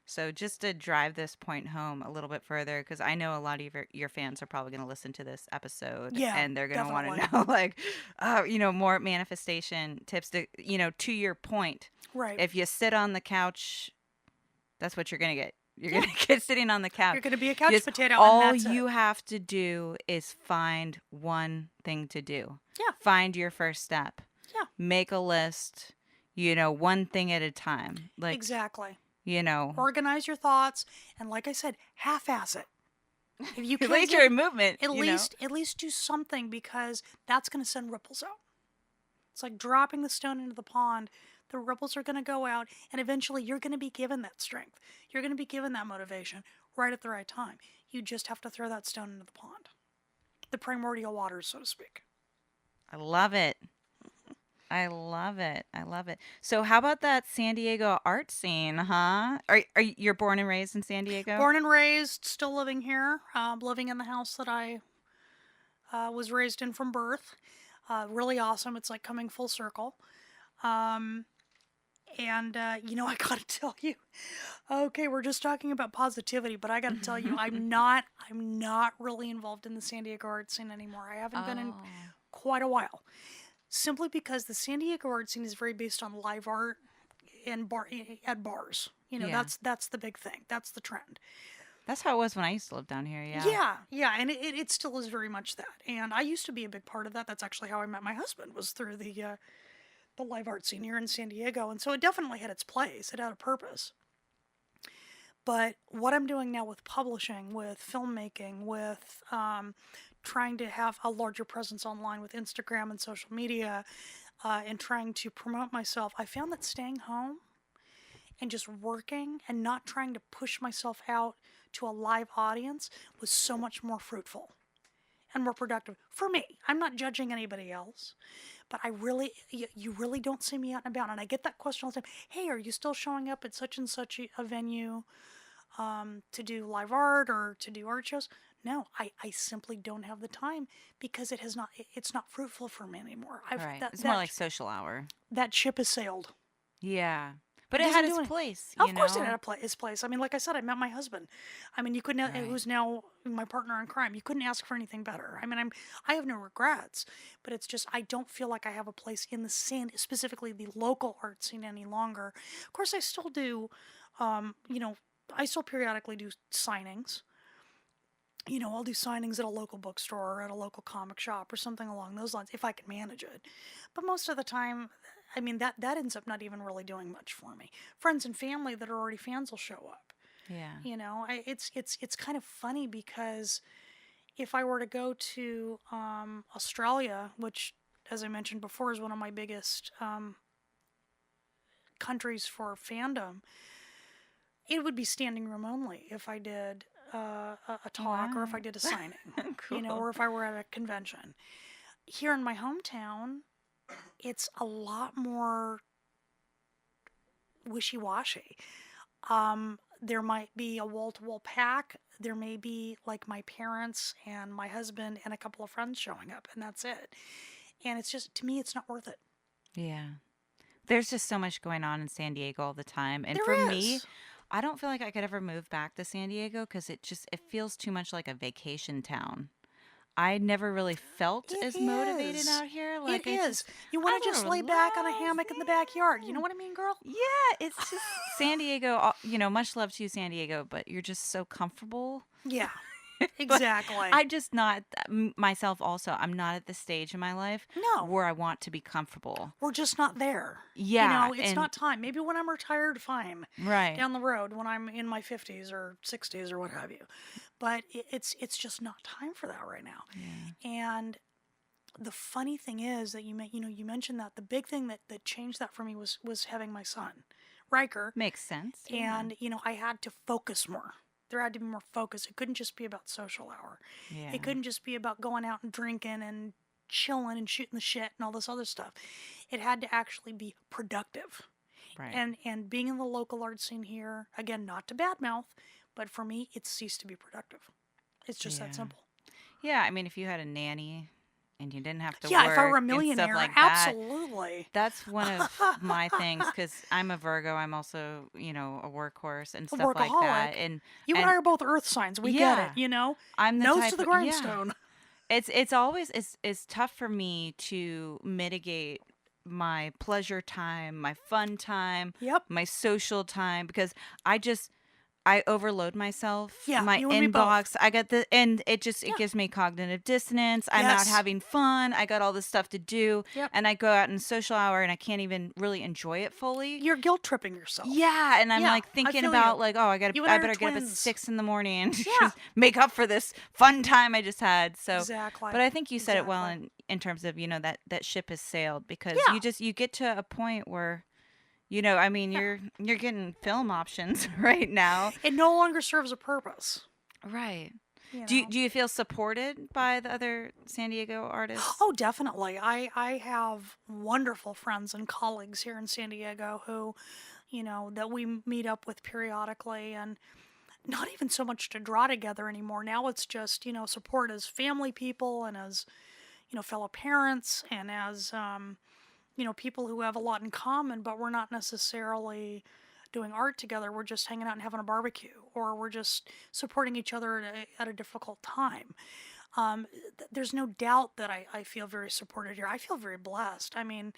So just to drive this point home a little bit further, because I know a lot of your fans are probably going to listen to this episode, Yeah, and they're going to want definitely. to know, like, more manifestation tips to your point. Right. If you sit on the couch, that's what you're going to get. You're going to get sitting on the couch. You're going to be a couch Just potato, all and that's you it. have to do is find one thing to do. Yeah. Find your first step. Yeah. Make a list, one thing at a time. Like, Exactly. Organize your thoughts, and like I said, half-ass it. If you at can't least get, you're in movement. at least do something, because that's going to send ripples out. It's like dropping the stone into the pond. The ripples are going to go out, and eventually you're going to be given that strength. You're going to be given that motivation right at the right time. You just have to throw that stone into the pond. The primordial waters, so to speak. I love it. I love it. I love it. So, how about that San Diego art scene, huh? Are you're born and raised in San Diego? Born and raised, still living here, living in the house that I was raised in from birth. Really awesome. It's like coming full circle. And I gotta tell you, okay, we're just talking about positivity, but I gotta tell you, I'm not really involved in the San Diego art scene anymore. I haven't been in quite a while, simply because the San Diego art scene is very based on live art and at bars. Yeah. That's the big thing. That's the trend. That's how it was when I used to live down here. Yeah. Yeah, and it still is very much that. And I used to be a big part of that. That's actually how I met my husband, was through the live art scene here in San Diego. And so it definitely had its place. It had a purpose. But what I'm doing now with publishing, with filmmaking, with trying to have a larger presence online with Instagram and social media, and trying to promote myself, I found that staying home and just working and not trying to push myself out to a live audience was so much more fruitful and more productive for me. I'm not judging anybody else, but you really don't see me out and about. And I get that question all the time. Hey, are you still showing up at such and such a venue to do live art or to do art shows? No, I simply don't have the time, because it's not fruitful for me anymore. Right. It's more like social hour. That ship has sailed. Yeah. But it doesn't had do its any- place. Of course it had its place. I mean, like I said, I met my husband. I mean, you couldn't, Right. who's now my partner in crime. You couldn't ask for anything better. I mean, I have no regrets, but it's just, I don't feel like I have a place in the scene, specifically the local art scene, any longer. Of course, I still do, I still periodically do signings. I'll do signings at a local bookstore or at a local comic shop or something along those lines, if I can manage it. But most of the time, I mean, that ends up not even really doing much for me. Friends and family that are already fans will show up. Yeah. It's kind of funny, because if I were to go to Australia, which, as I mentioned before, is one of my biggest countries for fandom, it would be standing room only if I did a talk, or if I did a signing, Cool. or if I were at a convention. Here in my hometown, it's a lot more wishy-washy. There might be a wall-to-wall pack. There may be like my parents and my husband and a couple of friends showing up, and that's it. And it's just, to me, it's not worth it. Yeah. there's just so much going on in San Diego all the time. And for There me, is. I don't feel like I could ever move back to San Diego because it feels too much like a vacation town. I never really felt It as motivated is. out here. It Like is. You I want to want just to lay back on a relax. hammock in the backyard. You know Yeah. what I mean, girl? Yeah, it's just San Diego, much love to you, San Diego, but you're just so comfortable. Yeah, But exactly. I just not myself also. I'm not at the stage in my life No, where I want to be comfortable. we're just not there. Yeah, It's and not time. Maybe when I'm retired, fine. right. Down the road, when I'm in my 50s or 60s or what have you. But it's just not time for that right now. Yeah. And the funny thing is that you mentioned that the big thing that changed that for me was having my son, Riker, Makes sense. Yeah. and I had to focus more. There had to be more focus. It couldn't just be about social hour. It Yeah. couldn't just be about going out and drinking and chilling and shooting the shit and all this other stuff. It had to actually be productive. Right. And being in the local art scene here, again, not to badmouth, but for me, it ceased to be productive. It's just that Yeah. simple. Yeah, I mean if you had a nanny and you didn't have to Yeah, if I were a work and stuff millionaire, like that, absolutely. that's one of my things because I'm a Virgo. I'm also, a workhorse and A stuff like workaholic. that. And You and I are both earth signs. We get yeah, it. I'm the Nose type to the of, yeah. grindstone. It's always it's tough for me to mitigate my pleasure time, my fun time, Yep. my social time because I overload myself. Yeah, My you and me both. inbox, I got and it Yeah. gives me cognitive dissonance. I'm out Yes. having fun. I got all this stuff to do, Yep. and I go out in social hour and I can't even really enjoy it fully. You're guilt tripping yourself. Yeah, and I'm Yeah, like I thinking feel about you. like, oh, You and I I are better get up at twins. 6 in the morning and Yeah. just make up for this fun time I just had. So, Exactly. but I think you said it well Exactly. in terms of that ship has sailed because Yeah. you get to a point where I mean, Yeah. you're getting film options right now. It no longer serves a purpose. Right. You Do know. you feel supported by the other San Diego artists? Oh, definitely. I have wonderful friends and colleagues here in San Diego who, that we meet up with periodically, and not even so much to draw together anymore. Now it's just, support as family people and as, fellow parents and as, people who have a lot in common, but we're not necessarily doing art together. We're just hanging out and having a barbecue, or we're just supporting each other at a difficult time. There's no doubt that I feel very supported here. I feel very blessed. I mean,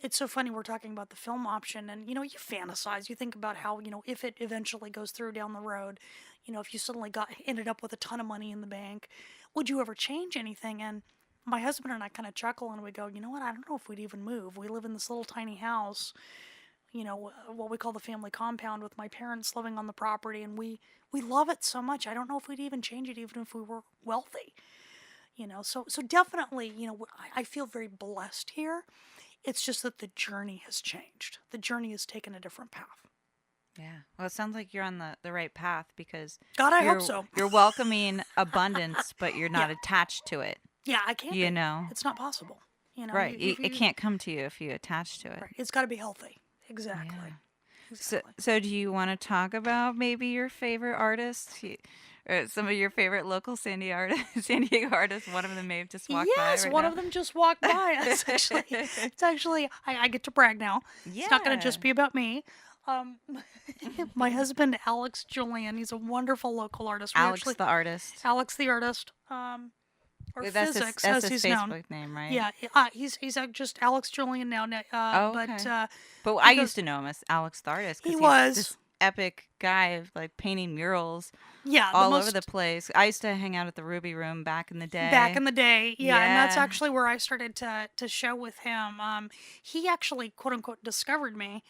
it's so funny we're talking about the film option, and you fantasize. You think about how if it eventually goes through down the road, if you suddenly ended up with a ton of money in the bank, would you ever change anything? And my husband and I kind of chuckle and we go, you know what? I don't know if we'd even move. We live in this little tiny house, what we call the family compound, with my parents living on the property, and we love it so much. I don't know if we'd even change it, even if we were wealthy. So definitely, I feel very blessed here. It's just that the journey has changed. The journey has taken a different path. Yeah. Well, it sounds like you're on the right path because God, I you're hope so. you're welcoming abundance, but you're not Yeah. attached to it. Yeah, I can't. You know. It's not possible. Right. It can't come to you if you attach to it. Right. It's got to be healthy. Exactly. Yeah. Exactly. So do you want to talk about maybe your favorite artists? Or some of your favorite local San Diego artists? One of them may have just walked by Yes, right one now. of them just walked by. It's actually, I get to brag now. It's not going to just be about me. Um, my husband, Alex Julian, he's a wonderful local artist. Alex the artist. Alex the artist, or Physics, That's as his he's Facebook known. name, right? Yeah, he's just Alex Julian now. Oh, But okay. But I used to know him as Alex the artist he because was. he's this epic guy of like painting murals Yeah, all over the place. I used to hang out at the Ruby Room back in the day. back in the day. Yeah, and that's Yeah. actually where I started to show with him. He actually, quote unquote, discovered me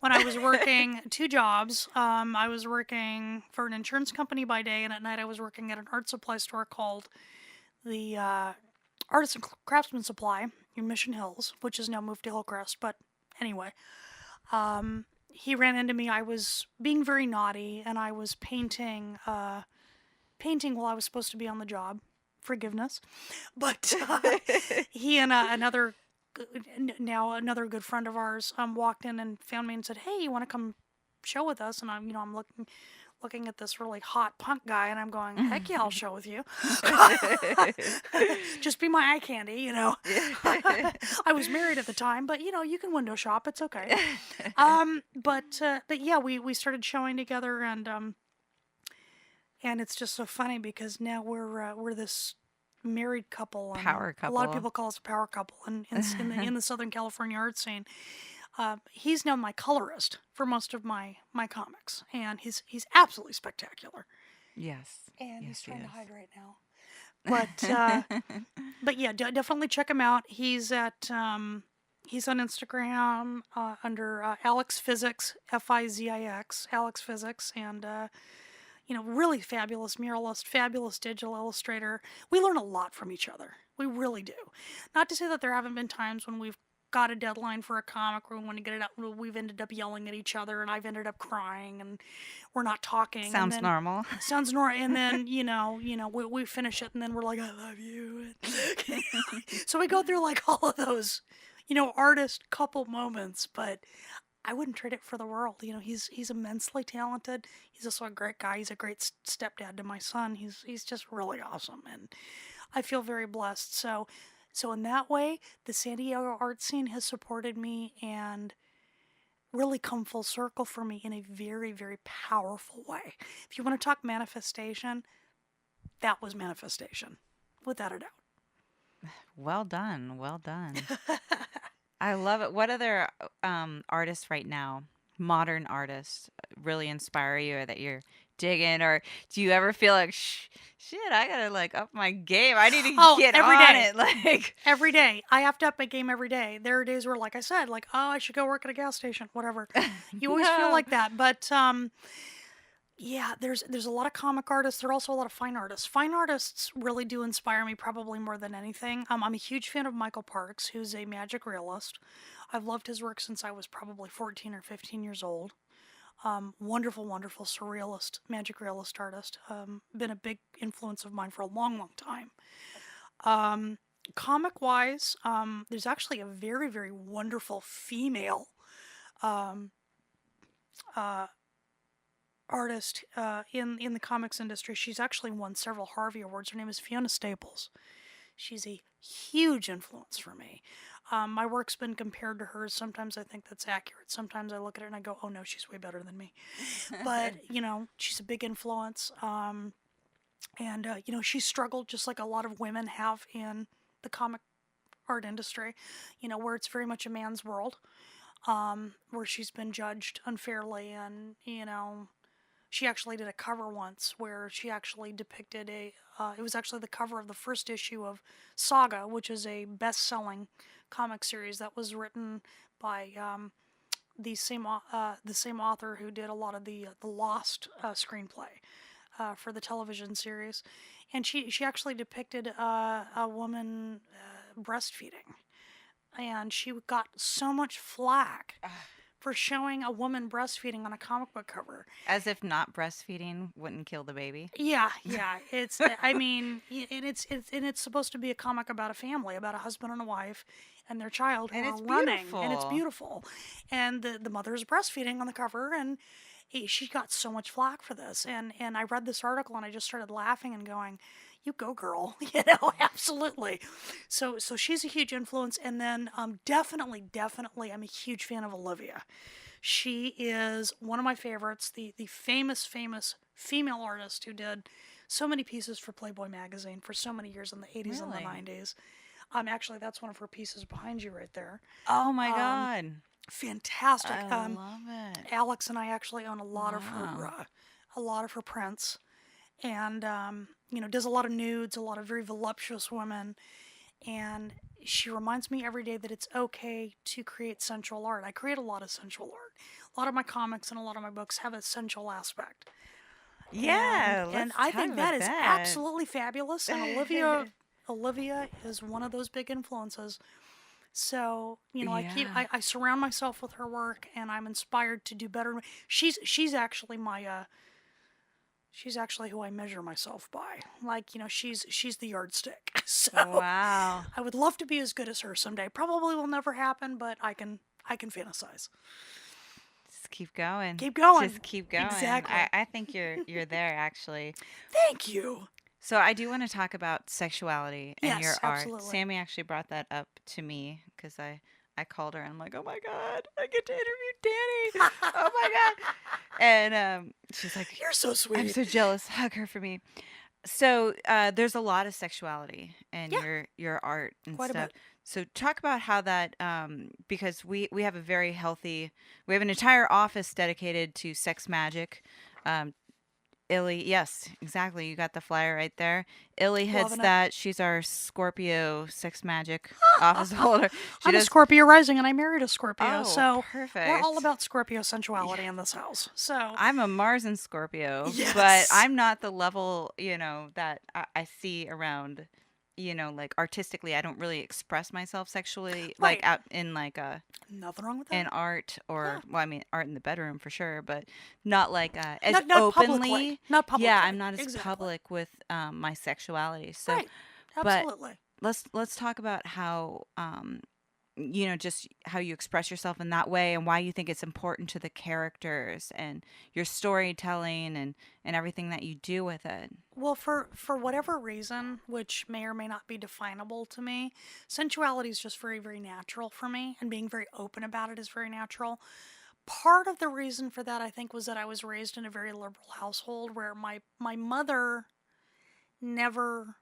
when I was working two jobs. I was working for an insurance company by day, and at night I was working at an art supply store called the Artists and Craftsman Supply in Mission Hills, which has now moved to Hillcrest. But anyway, he ran into me. I was being very naughty, and I was painting while I was supposed to be on the job. Forgiveness. But he and another good friend of ours walked in and found me and said, "Hey, you want to come show with us?" And I'm looking at this really hot punk guy, and I'm going, heck yeah, I'll show with you. Just be my eye candy, you know. I was married at the time, but you know, you can window shop. It's okay. But yeah, we started showing together, and it's just so funny because now we're this married couple, and Power a lot of couple. people call us a power couple, and in the Southern California art scene. He's now my colorist for most of my comics, and he's absolutely spectacular. Yes. And he's Yes, he trying to is. hide right now. But yeah, definitely check him out. He's he's on Instagram under Alex Physics, Fizix, Alex Physics, and you know, really fabulous muralist, fabulous digital illustrator. We learn a lot from each other. We really do. Not to say that there haven't been times when we've got a deadline for a comic or we want to get it out, we've ended up yelling at each other, and I've ended up crying, and we're not talking. And Sounds then, normal. Sounds normal. And then we finish it, and then we're like, I love you. So we go through like all of those, artist couple moments, but I wouldn't trade it for the world. You know, he's immensely talented. He's also a great guy. He's a great stepdad to my son. He's just really awesome, and I feel very blessed. So in that way, the San Diego art scene has supported me and really come full circle for me in a very, very powerful way. If you want to talk manifestation, that was manifestation, without a doubt. Well done. Well done. I love it. What other artists right now, modern artists, really inspire you or that you're digging? Or do you ever feel like, shit, I gotta like up my game. I need to get every on day. it. Like Every day. I have to up my game every day. There are days where, like I said, like, oh, I should go work at a gas station, whatever. You always feel No. like that. But yeah, there's a lot of comic artists. There are also a lot of fine artists. Fine artists really do inspire me probably more than anything. I'm a huge fan of Michael Parks, who's a magic realist. I've loved his work since I was probably 14 or 15 years old. Wonderful, wonderful surrealist, magic realist artist. Been a big influence of mine for a long, long time. Comic wise, there's actually a very, very wonderful female um, uh, artist in the comics industry. She's actually won several Harvey Awards. Her name is Fiona Staples. She's a huge influence for me. My work's been compared to hers. Sometimes I think that's accurate. Sometimes I look at it and I go, oh no, she's way better than me. But, she's a big influence. And she struggled just like a lot of women have in the comic art industry, where it's very much a man's world, where she's been judged unfairly. And, she actually did a cover once where she actually depicted it was actually the cover of the first issue of Saga, which is a best-selling comic series that was written by the same author who did a lot of the Lost screenplay for the television series, and she actually depicted a woman breastfeeding, and she got so much flack for showing a woman breastfeeding on a comic book cover. As if not breastfeeding wouldn't kill the baby. Yeah. It's I mean, and it's supposed to be a comic about a family, about a husband and a wife and their child who And are it's running, and it's beautiful. beautiful. And the mother is breastfeeding on the cover, and she got so much flack for this. And I read this article and I just started laughing and going, you go girl, absolutely. So she's a huge influence. And then definitely I'm a huge fan of Olivia. She is one of my favorites, the famous female artist who did so many pieces for Playboy magazine for so many years in the 80s and the Really? 90s. Actually, that's one of her pieces behind you right there. Oh my God. Fantastic. I love it. Alex and I actually own a lot Wow. of her prints, and does a lot of nudes, a lot of very voluptuous women, and she reminds me every day that it's okay to create sensual art. I create a lot of sensual art. A lot of my comics and a lot of my books have a sensual aspect. Yeah, And let's I talk think about that is that. absolutely fabulous. And Olivia is one of those big influences. So, Yeah. I surround myself with her work, and I'm inspired to do better. She's actually she's actually who I measure myself by. Like, she's the yardstick. So Wow. I would love to be as good as her someday. Probably will never happen, but I can fantasize. Just keep going. Keep going. Just keep going. Exactly. I think you're there actually. Thank you. So I do want to talk about sexuality and your Yes, art. absolutely. Sammy actually brought that up to me because I called her and I'm like, oh my god, I get to interview Dani. Oh my god. And she's like, You're so I'm sweet. so jealous. Hug her for me. So there's a lot of sexuality in Yeah. your art and Quite a stuff. bit. So talk about how that because we have a very healthy, we have an entire office dedicated to sex magic. Um, Illy, yes, exactly. You got the flyer right there. Illy heads Loving it. that. She's our Scorpio sex magic office holder. She I'm a does. Scorpio rising, and I married a Scorpio, Oh, so we're all perfect. about Scorpio sensuality in this house. So I'm a Mars and Scorpio, but yes, I'm not the level, that I see around, like artistically. I don't really express myself sexually, like right. out in like Nothing wrong with in that. art Yeah. or, well, I mean, art in the bedroom for sure, but not like as Not publicly. openly. Not Yeah, publicly. I'm not as Exactly. public with my sexuality. So, Right. but Absolutely. let's talk about how just how you express yourself in that way and why you think it's important to the characters and your storytelling and everything that you do with it. Well, for whatever reason, which may or may not be definable to me, sensuality is just very, very natural for me, and being very open about it is very natural. Part of the reason for that, I think, was that I was raised in a very liberal household where my mother never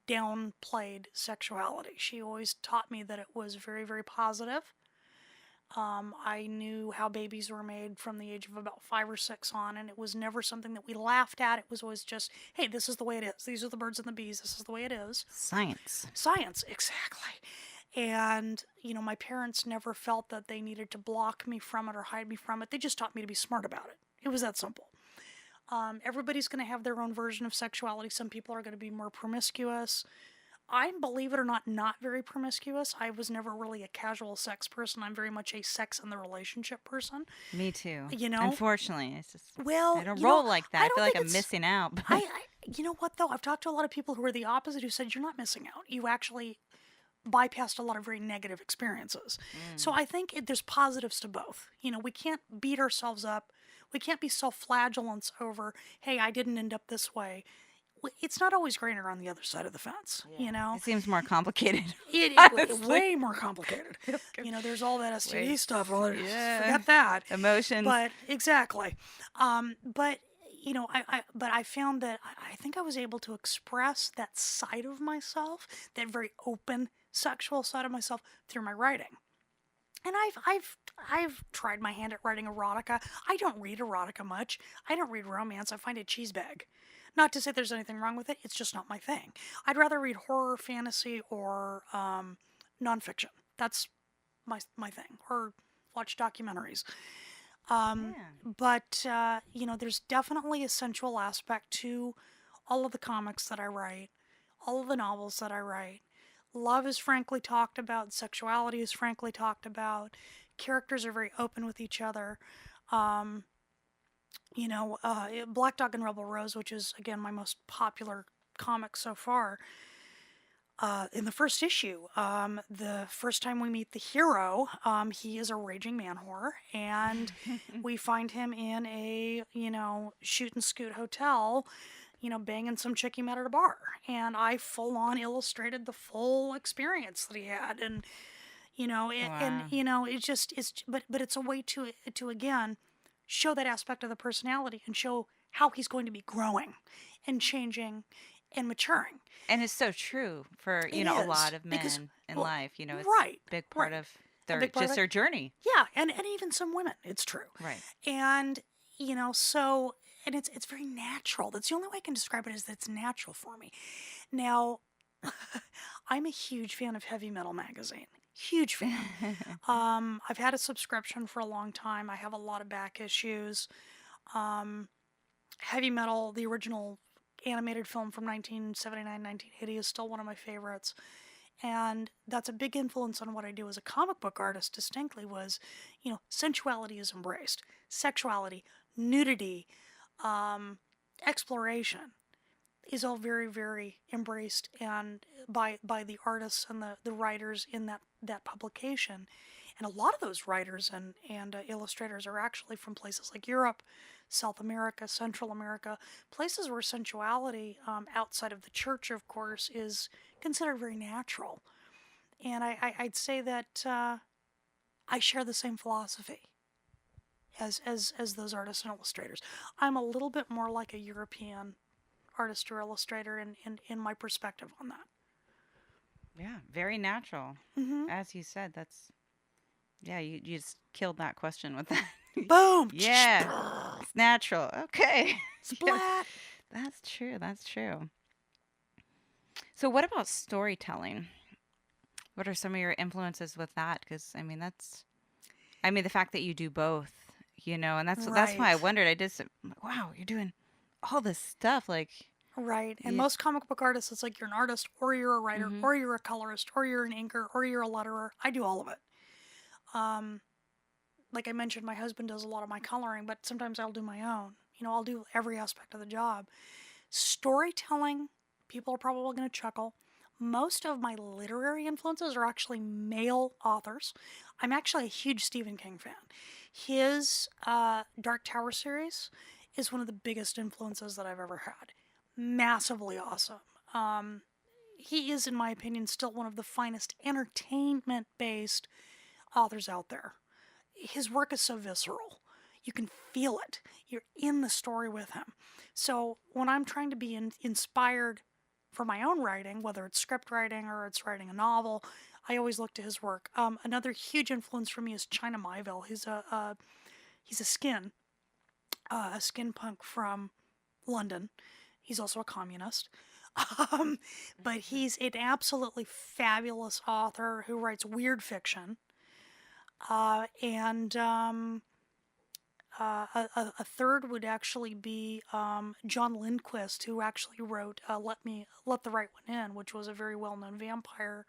downplayed sexuality. She always taught me that it was very, very positive. I knew how babies were made from the age of about 5 or 6 on, and it was never something that we laughed at. It was always just, hey, this is the way it is. These are the birds and the bees. This is the way it is. Science. Science, exactly. And, my parents never felt that they needed to block me from it or hide me from it. They just taught me to be smart about it. It was that simple. Everybody's going to have their own version of sexuality. Some people are going to be more promiscuous. I'm, believe it or not very promiscuous. I was never really a casual sex person. I'm very much a sex in the relationship person. Me too. You know? Unfortunately, it's just Well, I don't roll like that. I I feel don't like think I'm it's. missing out. You know what though? I've talked to a lot of people who are the opposite who said you're not missing out. You actually bypassed a lot of very negative experiences. So I think there's positives to both. We can't beat ourselves up. We can't be self-flagellants over, hey, I didn't end up this way. It's not always greener on the other side of the fence, It seems more complicated. It Honestly. way more complicated. There's all that STD Wait. stuff. All that, Yeah. forget that. Emotions. But exactly. But I found that I think I was able to express that side of myself, that very open sexual side of myself, through my writing. And I've tried my hand at writing erotica. I don't read erotica much. I don't read romance. I find it cheese bag. Not to say there's anything wrong with it. It's just not my thing. I'd rather read horror, fantasy, or nonfiction. That's my thing. Or watch documentaries. Yeah. But there's definitely a sensual aspect to all of the comics that I write, all of the novels that I write. Love is frankly talked about. Sexuality is frankly talked about. Characters are very open with each other. Black Dog and Rebel Rose, which is again my most popular comic so far. In the first issue, the first time we meet the hero, he is a raging man whore, and we find him in a shoot and scoot hotel, banging some chick he met at a bar, and I full on illustrated the full experience that he had, and Wow. but it's a way to again show that aspect of the personality and show how he's going to be growing and changing and maturing. And it's so true for, It a is lot of because, men in well, life. It's right, a big part right, of a their big part of just it. their journey. Yeah, and even some women, it's true. Right. And so and it's very natural. That's the only way I can describe it, is that it's natural for me. Now, I'm a huge fan of Heavy Metal magazine. Huge fan. I've had a subscription for a long time. I have a lot of back issues. Heavy Metal, the original animated film from 1979, 1980, is still one of my favorites. And that's a big influence on what I do as a comic book artist, distinctly, was, sensuality is embraced. Sexuality, nudity, exploration is all very, very embraced and by the artists and the writers in that publication. And a lot of those writers and illustrators are actually from places like Europe, South America, Central America, places where sensuality, outside of the church, of course, is considered very natural. And I'd say that I share the same philosophy as those artists and illustrators. I'm a little bit more like a European artist or illustrator in my perspective on that. Yeah, very natural. Mm-hmm. As you said, that's yeah, you just killed that question with that. Boom! Yeah, it's natural. Okay. Yeah, Splat! that's true. That's true. So, what about storytelling? What are some of your influences with that? Because I mean, the fact that you do both, and that's why I Right. wondered. I just, I'm like, wow, you're doing all this stuff. Like, Right. And you, most comic book artists, it's like you're an artist, or you're a writer, mm-hmm, or you're a colorist, or you're an inker, or you're a letterer. I do all of it. Um, like I mentioned, my husband does a lot of my coloring, but sometimes I'll do my own. I'll do every aspect of the job. Storytelling, people are probably going to chuckle. Most of my literary influences are actually male authors. I'm actually a huge Stephen King fan. His Dark Tower series is one of the biggest influences that I've ever had. Massively awesome. Um, he is, in my opinion, still one of the finest entertainment based authors out there. His work is so visceral. You can feel it. You're in the story with him. So when I'm trying to be inspired for my own writing, whether it's script writing or it's writing a novel, I always look to his work. Another huge influence for me is China Miéville. He's a skin punk from London. He's also a communist. Um, but he's an absolutely fabulous author who writes weird fiction. And a third would actually be John Lindquist, who actually wrote Let the Right One In, which was a very well-known vampire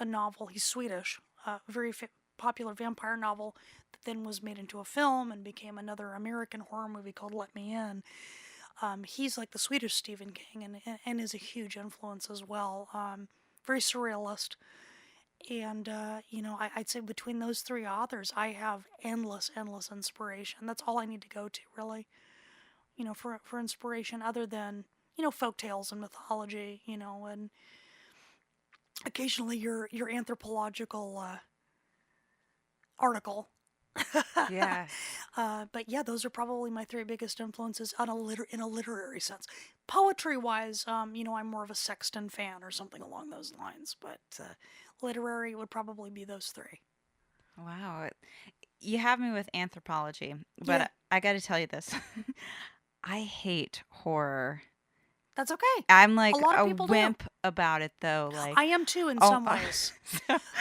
novel. He's Swedish, very popular vampire novel that then was made into a film and became another American horror movie called Let Me In. He's like the Swedish Stephen King and is a huge influence as well. Very surrealist. And, I'd say between those three authors, I have endless, endless inspiration. That's all I need to go to, really, for inspiration, other than, folk tales and mythology, and occasionally your anthropological article. yeah. But yeah, those are probably my three biggest influences in a literary sense. Poetry wise, I'm more of a Sexton fan or something along those lines. But literary would probably be those three. Wow. You have me with anthropology, Yeah, but I got to tell you this. I hate horror. that's okay. I'm A like lot of a people do. wimp about it though. Like, I am too in oh, some ways.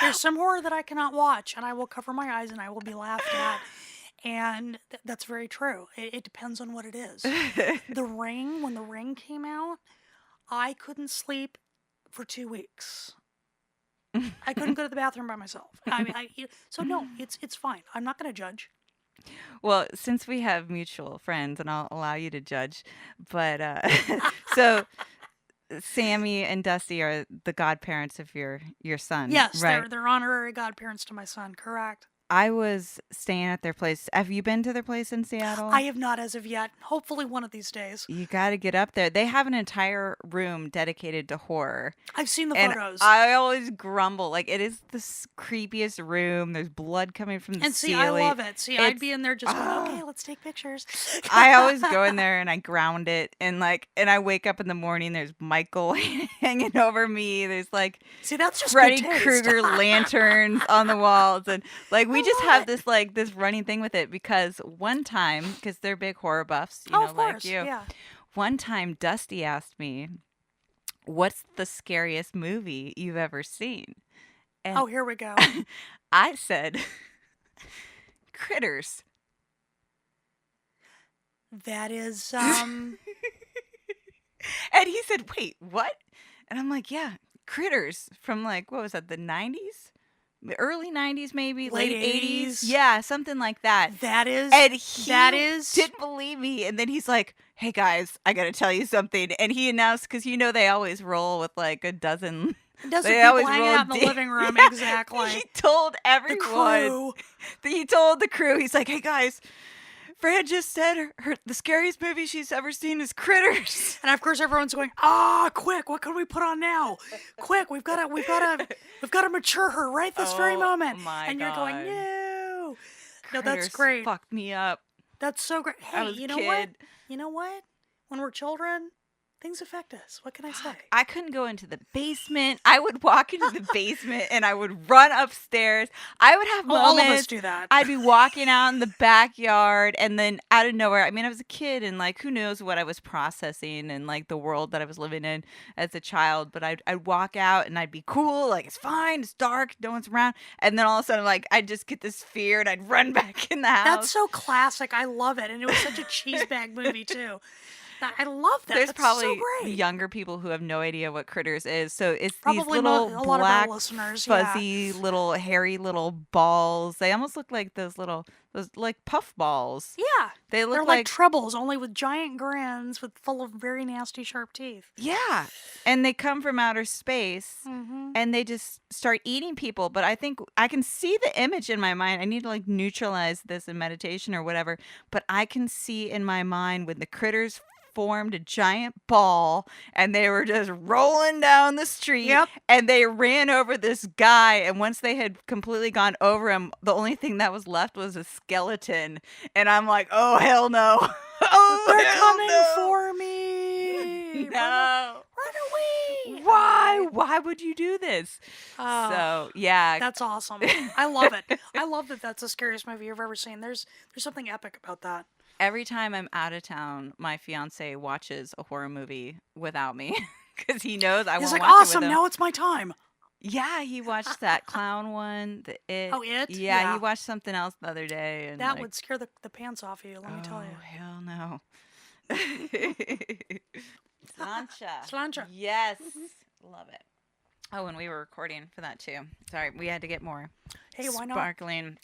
There's some horror that I cannot watch, and I will cover my eyes and I will be laughed at. And that's very true. It depends on what it is. The Ring, when The Ring came out, I couldn't sleep for 2 weeks. I couldn't go to the bathroom by myself. I mean, so no, it's fine. I'm not going to judge. well, since we have mutual friends, and I'll allow you to judge, but so Sammy and Dusty are the godparents of your son, Yes, right? they're honorary godparents to my son. Correct. I was staying at their place. Have you been to their place in I Seattle? have not as of yet. Hopefully, one of these days. You got to get up there. They have an entire room dedicated to horror. I've seen the And photos. I always grumble. Like, it is the creepiest room. There's blood coming from the And see, I ceiling. love it. See, I'd It's, be in there just going, okay, let's take pictures. I always go in there and I ground it. And I wake up in the morning. There's Michael hanging over me. There's like See, that's just good Freddy taste. Krueger lanterns on the walls. And like, we I just love have it. this running thing with it because one time, because they're big horror buffs, Oh, of like course. you, Yeah. one time Dusty asked me, what's the scariest movie you've ever seen? And Oh, here we go. I said, Critters. That is, And he said, wait, what? And I'm like, yeah, Critters from like, what was that, the 90s? Early 90s, maybe, Late late 80s? 80s. Yeah, something like that. that is, And he that is, didn't believe me. And then he's like, hey guys, I got to tell you something. And he announced, because they always roll with like a dozen Desert They people always hanging roll out in the deep. living room, exactly. He told The everyone. crew. He told the crew. He's like, "Hey guys, Fran just said the scariest movie she's ever seen is Critters." And of course, everyone's going, quick! What can we put on now? Quick! We've got to mature her right this very Oh, moment. my And you're going, God. no, no, that's Critters great. fucked me up. That's so great. I Hey, was a you know kid. what? You know what? When we're children, things affect us. What can I say? I couldn't go into the basement. I would walk into the basement and I would run upstairs. I would have moments. All of us do that. I'd be walking out in the backyard and then out of nowhere, I mean, I was a kid and like who knows what I was processing and like the world that I was living in as a child. But I'd walk out and I'd be cool, like it's fine, it's dark, no one's around. And then all of a sudden, like I'd just get this fear and I'd run back in the house. That's so classic. I love it. And it was such a cheesebag movie, too. I love that. There's That's probably so great. younger people who have no idea what Critters is. So it's Probably these little a lot of black, our listeners, yeah. fuzzy, little hairy little balls. They almost look like those like puff balls. Yeah. They look They're like trebles, only with giant grins full of very nasty, sharp teeth. yeah, and they come from outer space. Mm-hmm. And they just start eating people. But I think I can see the image in my mind. I need to like neutralize this in meditation or whatever. But I can see in my mind when the critters formed a giant ball and they were just rolling down the street. Yep. And they ran over this guy. And once they had completely gone over him, the only thing that was left was a skeleton. And I'm like, oh, hell no. Oh, They're hell coming no. for me. No. Run away. Why? Why would you do this? Oh, So, yeah. that's awesome. I love it. I love that that's the scariest movie you've ever seen. There's something epic about that. Every time I'm out of town, my fiance watches a horror movie without me because he knows I He's won't like, watch awesome, it with him. now it's my time. Yeah, he watched that clown one, the It. Oh, It? Yeah, Yeah. he watched something else the other day. And That like, would scare the pants off you, let me tell you. oh, hell no. Slancha. Slancha. Yes. Love it. Oh, and we were recording for that too. Sorry, we had to get more Hey, why not? sparkling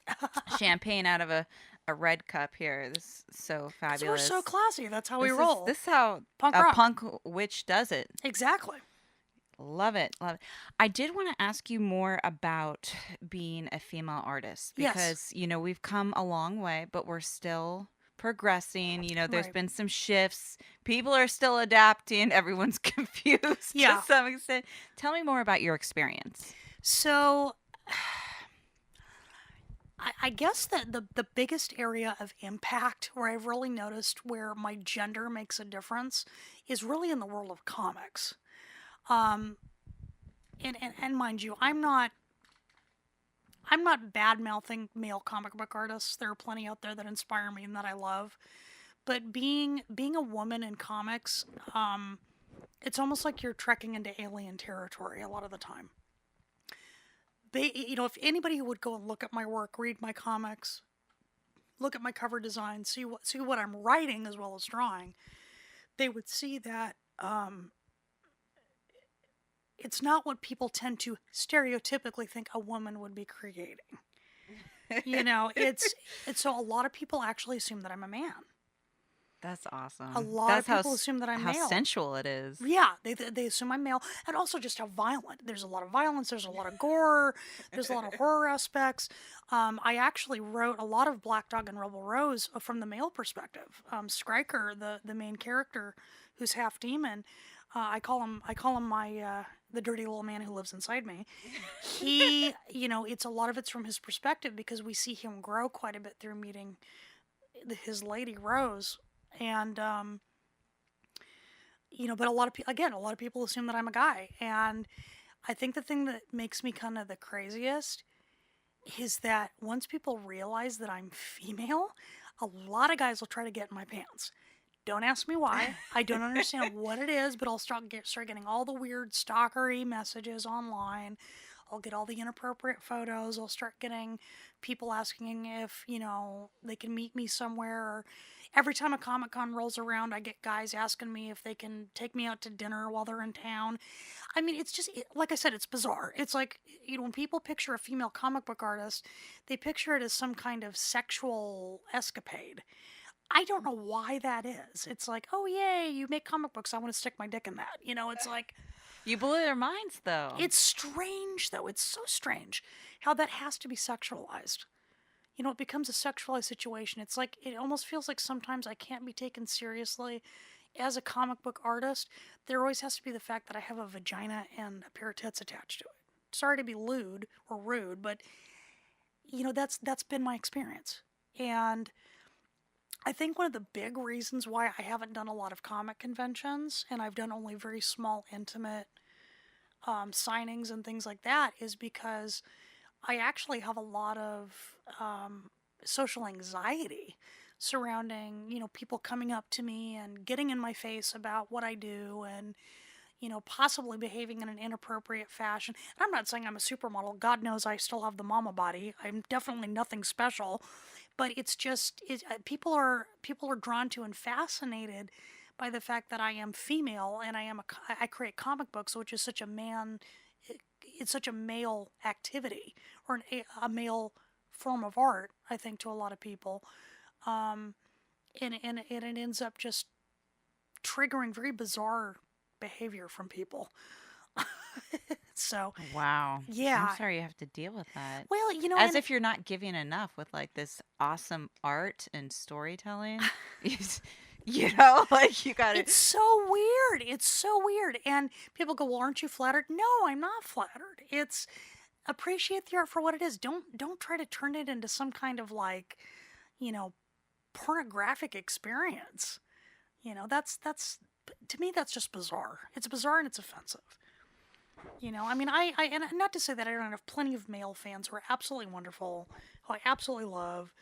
champagne out of a red cup here. This is so 'Cause we're fabulous. so classy. That's how we This is- roll. This is how Punk a rock. punk witch does it. Exactly. Love it. Love it. I did want to ask you more about being a female artist Yes. because, you know, we've come a long way, but we're still progressing. You know, there's Right. been some shifts. People are still adapting. Everyone's confused Yeah. to some extent. Tell me more about your experience. So, I guess that the biggest area of impact where I've really noticed where my gender makes a difference is really in the world of comics. And mind you, I'm not bad mouthing male comic book artists. There are plenty out there that inspire me and that I love. But being a woman in comics, it's almost like you're trekking into alien territory a lot of the time. If anybody would go and look at my work, read my comics, look at my cover design, see what I'm writing as well as drawing, they would see that it's not what people tend to stereotypically think a woman would be creating. It's so a lot of people actually assume that I'm a man. That's awesome. A lot That's of people assume that I'm how male. sensual it is. Yeah, they assume I'm male, and also just how violent. There's a lot of violence. There's a lot of gore. There's a lot of horror aspects. I actually wrote a lot of Black Dog and Rebel Rose from the male perspective. Skriker, the main character, who's half demon, I call him my the dirty little man who lives inside me. He, it's a lot of it's from his perspective because we see him grow quite a bit through meeting his lady Rose. And, but a lot of people assume that I'm a guy. And I think the thing that makes me kind of the craziest is that once people realize that I'm female, a lot of guys will try to get in my pants. Don't ask me why. I don't understand what it is, but I'll start getting all the weird stalkery messages online. I'll get all the inappropriate photos. I'll start getting people asking if, they can meet me somewhere. Or every time a Comic-Con rolls around, I get guys asking me if they can take me out to dinner while they're in town. I mean, it's just, like I said, it's bizarre. It's like, when people picture a female comic book artist, they picture it as some kind of sexual escapade. I don't know why that is. It's like, oh, yay, you make comic books. I want to stick my dick in that. It's like, You blew their minds, though. It's strange, though. It's so strange how that has to be sexualized. It becomes a sexualized situation. It's like, it almost feels like sometimes I can't be taken seriously as a comic book artist. There always has to be the fact that I have a vagina and a pair of tits attached to it. Sorry to be lewd or rude, but that's been my experience. And I think one of the big reasons why I haven't done a lot of comic conventions and I've done only very small, intimate signings and things like that is because I actually have a lot of social anxiety surrounding, people coming up to me and getting in my face about what I do and, possibly behaving in an inappropriate fashion. And I'm not saying I'm a supermodel. God knows I still have the mama body. I'm definitely nothing special. But it's just, people are drawn to and fascinated by the fact that I am female and I create comic books, which is such a it's such a male activity or a male form of art, I think, to a lot of people. And it ends up just triggering very bizarre behavior from people. So, Wow. yeah. I'm sorry you have to deal with that. Well, As and if you're not giving enough with like this awesome art and storytelling. Like you got to. it's so weird. It's so weird. And people go, "Well, aren't you flattered?" No, I'm not flattered. It's appreciate the art for what it is. Don't try to turn it into some kind of like, you know, pornographic experience. That's to me that's just bizarre. It's bizarre and it's offensive. I mean, I and not to say that I don't have plenty of male fans who are absolutely wonderful, who I absolutely love,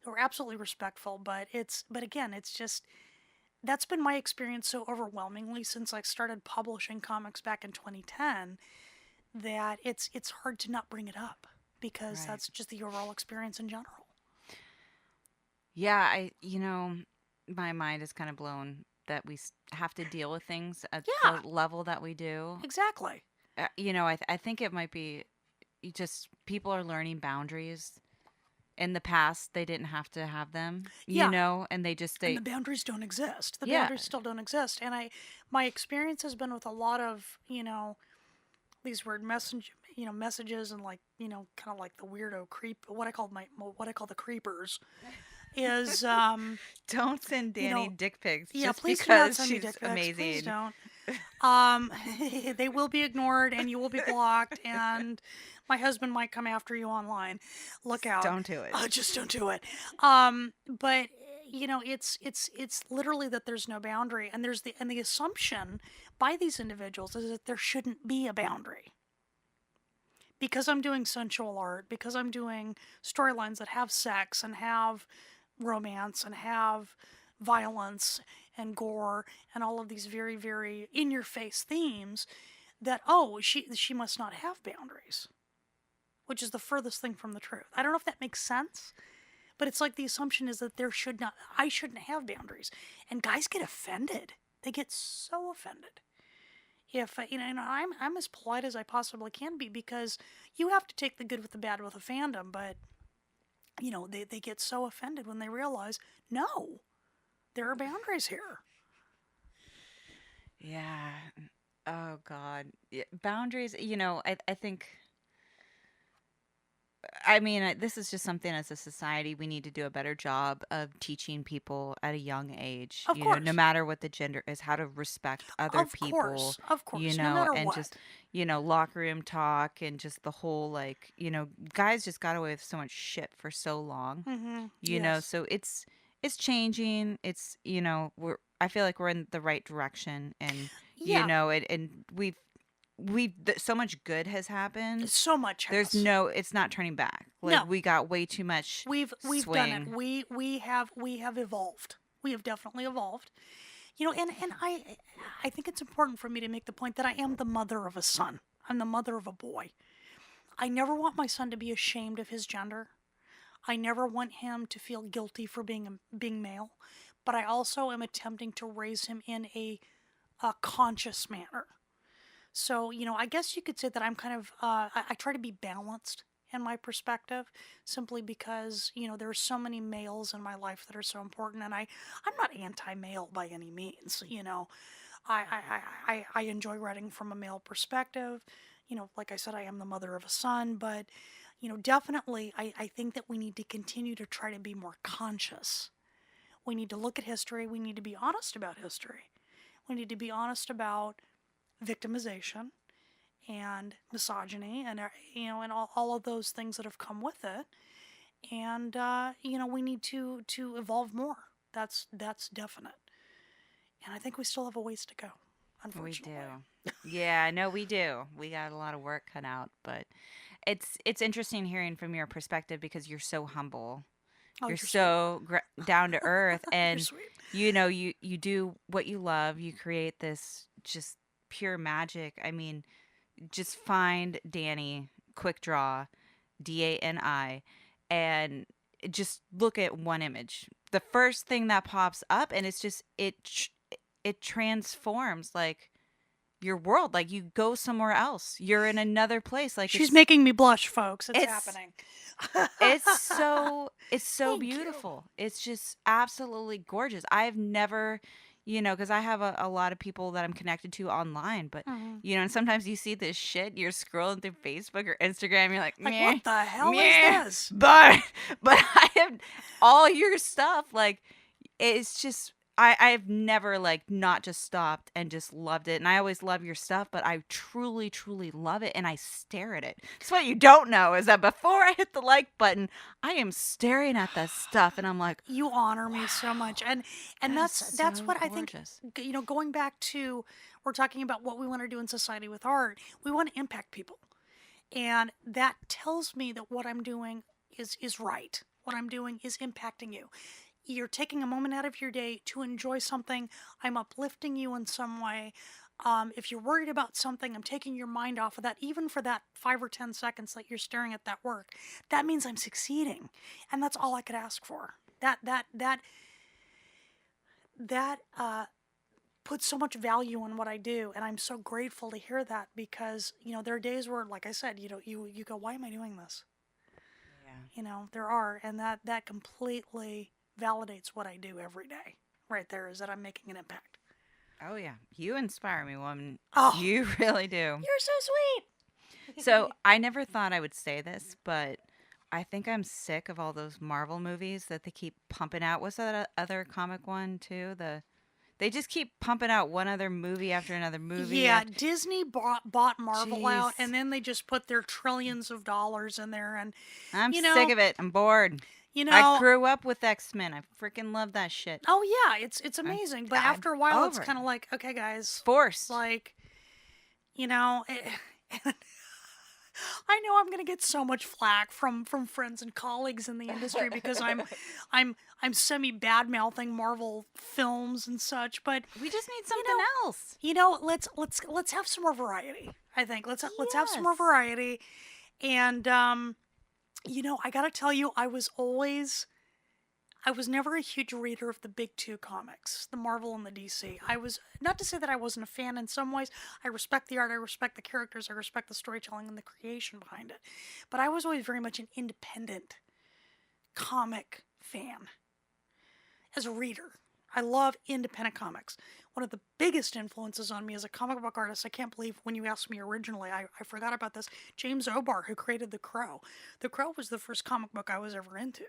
who are absolutely respectful, but again, it's just that's been my experience so overwhelmingly since I started publishing comics back in 2010 that it's hard to not bring it up because Right. that's just the overall experience in general. Yeah, my mind is kind of blown that we have to deal with things at Yeah, the level that we do. exactly. I think it might be just people are learning boundaries. In the past, they didn't have to have them, Yeah. and And the boundaries don't exist. The yeah, boundaries still don't exist. And my experience has been with a lot of, these weird messages and like, kind of like the weirdo creep, what I call the creepers is, don't send Danny know, dick pics yeah, just please do not because send me she's dick pics. Please amazing. don't. They will be ignored and you will be blocked and my husband might come after you online. Look out. Don't do it. Just don't do it. But it's literally that there's no boundary and the assumption by these individuals is that there shouldn't be a boundary. Because I'm doing sensual art, because I'm doing storylines that have sex and have romance and have violence and gore and all of these very, very in your face themes, that she must not have boundaries, which is the furthest thing from the truth. I don't know if that makes sense, but it's like the assumption is that I shouldn't have boundaries, and guys get offended. They get so offended. If and I'm as polite as I possibly can be because you have to take the good with the bad with a fandom, but they get so offended when they realize no, there are boundaries here. Yeah. Oh God. Yeah, boundaries. I think. I mean, this is just something as a society we need to do a better job of teaching people at a young age. Of No course, matter what the gender is, how to respect other people. of course, no matter And what. just locker room talk and just the whole like guys just got away with so much shit for so long. Mm-hmm. Yes. So it's changing. It's I feel like we're in the right direction, and Yeah. and so much good has happened. So much There's has. it's not turning back. Like No. we got way too much We've done it. swing. We have evolved. We have definitely evolved. And I think it's important for me to make the point that I am the mother of a son. I'm the mother of a boy. I never want my son to be ashamed of his gender. I never want him to feel guilty for being male, but I also am attempting to raise him in a conscious manner. So, I guess you could say that I'm kind of, I try to be balanced in my perspective simply because, there are so many males in my life that are so important. And I'm not anti male by any means, I enjoy writing from a male perspective. Like I said, I am the mother of a son, but definitely I think that we need to continue to try to be more conscious. We need to look at history. We need to be honest about history. We need to be honest about victimization and misogyny and and all of those things that have come with it. And we need to evolve more. That's definite. And I think we still have a ways to go, We unfortunately. do. Yeah, I know we do. We got a lot of work cut out, but it's interesting hearing from your perspective because you're so humble. Oh, You're you're sweet. so down to earth, You're and sweet. you do what you love. You create this just pure magic. I mean, just find Dani Quick Draw, Dani, and just look at one image. The first thing that pops up, and it's just it transforms like your world. Like you go somewhere else. You're in another place. Like She's making me blush, folks. It's it's happening. it's so Thank you. beautiful. It's just absolutely gorgeous. I've never, because I have a lot of people that I'm connected to online, but Mhm. and sometimes you see this shit, you're scrolling through Facebook or Instagram, you're like, Like, meh, what the hell meh, is this? but I have all your stuff. Like, it's just I've never like not just stopped and just loved it. And I always love your stuff, but I truly, truly love it and I stare at it. So what you don't know is that before I hit the like button, I am staring at that stuff and I'm like, You honor me so much, and that is that's so what I think. gorgeous. Going back to, we're talking about what we want to do in society with art. We want to impact people, and that tells me that what I'm doing is right. What I'm doing is impacting you. You're taking a moment out of your day to enjoy something. I'm uplifting you in some way. If you're worried about something, I'm taking your mind off of that, even for that 5 or 10 seconds that you're staring at that work. That means I'm succeeding, and that's all I could ask for. That puts so much value in what I do, and I'm so grateful to hear that because there are days where, like I said, you go, why am I doing this? Yeah. There are, and that completely validates what I do every day. Right there is that I'm making an impact. Oh yeah. You inspire me, woman. Oh, You really do. you're so sweet. So I never thought I would say this, but I think I'm sick of all those Marvel movies that they keep pumping out. What's that other comic one too? They just keep pumping out one other movie after another movie. Yeah, Disney bought Marvel out, Jeez. and then they just put their trillions of dollars in there, and I'm you sick know, of it. I'm bored. you I know, grew up with X-Men. I freaking love that shit. oh yeah, it's I'm, amazing. But I'm after a while, it's over it. kind of like, okay, guys, Forced. like, you know, I know I'm gonna get so much flack from friends and colleagues in the industry because I'm semi bad mouthing Marvel films and such, but We just need something else. let's have some more variety. I think let's have some more Yes. variety, and I gotta tell you, I was never a huge reader of the big two comics, the Marvel and the DC. I was, not to say that I wasn't a fan in some ways. I respect the art, I respect the characters, I respect the storytelling and the creation behind it. But I was always very much an independent comic fan as a reader. I love independent comics. One of the biggest influences on me as a comic book artist, I can't believe when you asked me originally, I forgot about this. James O'Barr, who created The Crow. The Crow was the first comic book I was ever into.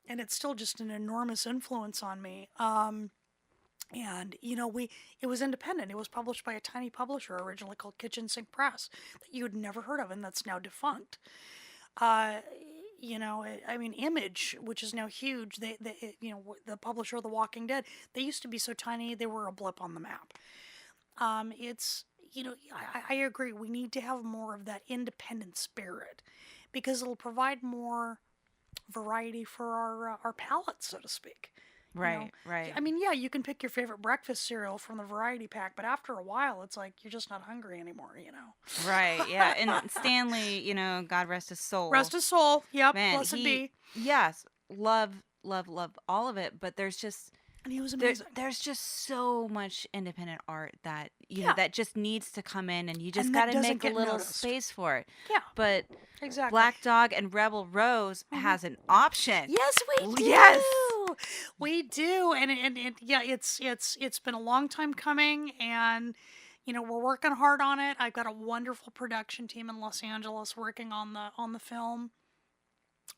And it's still just an enormous influence on me. And it was independent. It was published by a tiny publisher originally called Kitchen Sink Press that you had never heard of, and that's now defunct. Image, which is now huge. The publisher of The Walking Dead. They used to be so tiny they were a blip on the map. It's I agree. We need to have more of that independent spirit because it'll provide more variety for our palate, so to speak. Right, right. I mean, yeah, you can pick your favorite breakfast cereal from the variety pack, but after a while, it's like you're just not hungry anymore. Right, yeah. And Stanley, God rest his soul. Rest his soul. Yep, Man, blessed be. yes, love, love, love all of it, but there's just And he was amazing. there's just so much independent art that Yeah. that just needs to come in, and you just And that got to doesn't make a get little noticed. space for it. Yeah, But exactly. Black Dog and Rebel Rose has an option. Yes, we do. Yes. and yeah, it's been a long time coming, and we're working hard on it. I've got a wonderful production team in Los Angeles working on the film.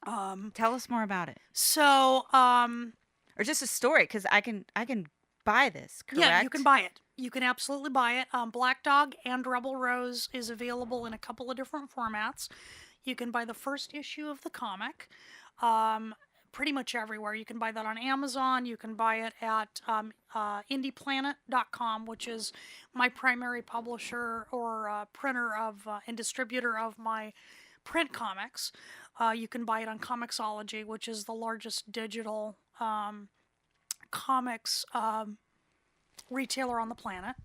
Tell us more about it, So or just a story, because I can buy this. yeah, you Correct? can buy it. You can absolutely buy it. Black Dog and Rebel Rose is available in a couple of different formats. You can buy the first issue of the comic um, pretty much everywhere. You can buy that on Amazon. You can buy it at indieplanet.com, which is my primary publisher or printer of and distributor of my print comics. You can buy it on Comixology, which is the largest digital comics retailer on the planet.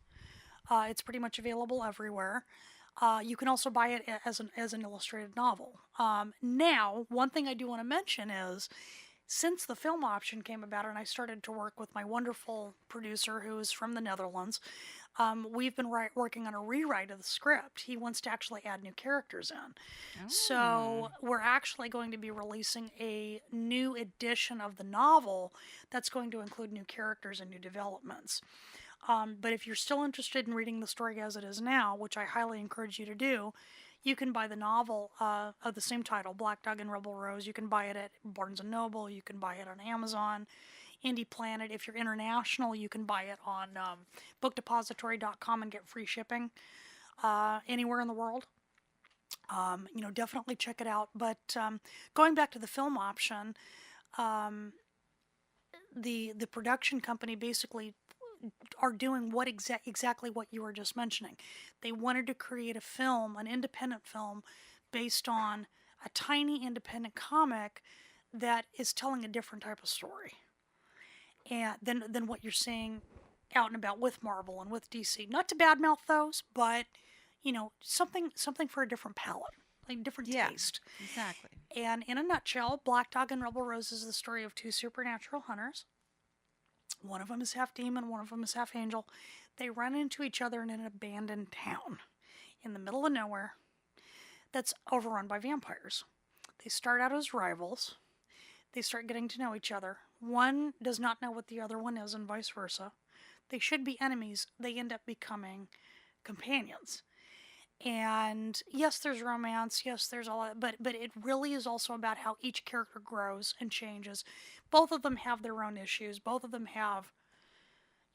It's pretty much available everywhere. You can also buy it as an illustrated novel. Now, one thing I do want to mention is since the film option came about and I started to work with my wonderful producer who is from the Netherlands, we've been working on a rewrite of the script. He wants to actually add new characters in. So we're actually going to be releasing a new edition of the novel that's going to include new characters and new developments. But if you're still interested in reading the story as it is now, which I highly encourage you to do, you can buy the novel of the same title, Black Dog and Rebel Rose. You can buy it at Barnes & Noble. You can buy it on Amazon, Indie Planet. If you're international, you can buy it on bookdepository.com and get free shipping anywhere in the world. Definitely check it out. But going back to the film option, the production company basically are doing exactly what you were just mentioning. They wanted to create a film, an independent film, based on a tiny independent comic that is telling a different type of story, and than what you're seeing out and about with Marvel and with DC. Not to badmouth those, but something for a different palate, like different taste. Exactly. And in a nutshell, Black Dog and Rebel Rose is the story of two supernatural hunters. One of them is half demon, one of them is half angel. They run into each other in an abandoned town in the middle of nowhere that's overrun by vampires. They start out as rivals. They start getting to know each other. One does not know what the other one is, and vice versa. They should be enemies. They end up becoming companions. And yes, there's romance. Yes, there's all that, but it really is also about how each character grows and changes. Both of them have their own issues. Both of them have,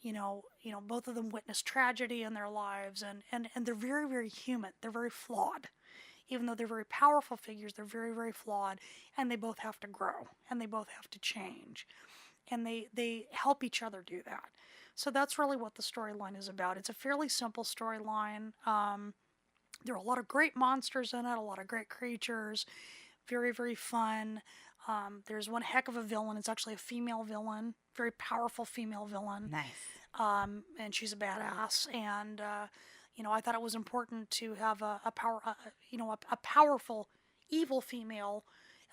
both of them witness tragedy in their lives, and they're very, very human. They're very flawed. Even though they're very powerful figures, they're very, very flawed, and they both have to grow, and they both have to change, and they help each other do that. So that's really what the storyline is about. It's a fairly simple storyline. There are a lot of great monsters in it, a lot of great creatures, very, very fun. There's one heck of a villain. It's actually a female villain, very powerful female villain. Nice. And she's a badass. And I thought it was important to have a powerful evil female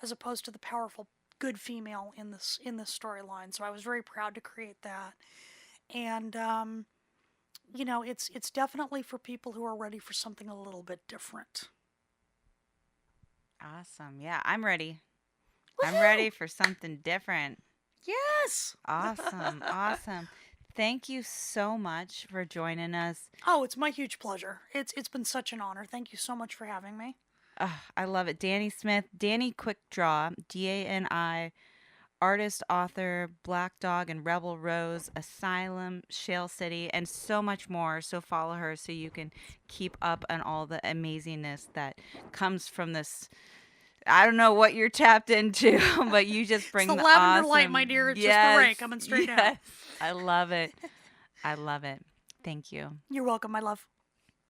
as opposed to the powerful good female in this storyline. So I was very proud to create that. And it's definitely for people who are ready for something a little bit different. Awesome. Yeah, I'm ready. Woo-hoo! I'm ready for something different. Yes. Awesome. Awesome. Thank you so much for joining us. Oh, it's my huge pleasure. It's been such an honor. Thank you so much for having me. I love it. Dani Smith, Dani Quick Draw, Dani, artist, author, Black Dog and Rebel Rose, Asylum, Shale City, and so much more. So follow her so you can keep up on all the amazingness that comes from this. I don't know what you're tapped into, but you just bring it's the lavender awesome. light, my dear. It's yes, just the ray coming straight down. I love it. I love it. Thank you. You're welcome, my love.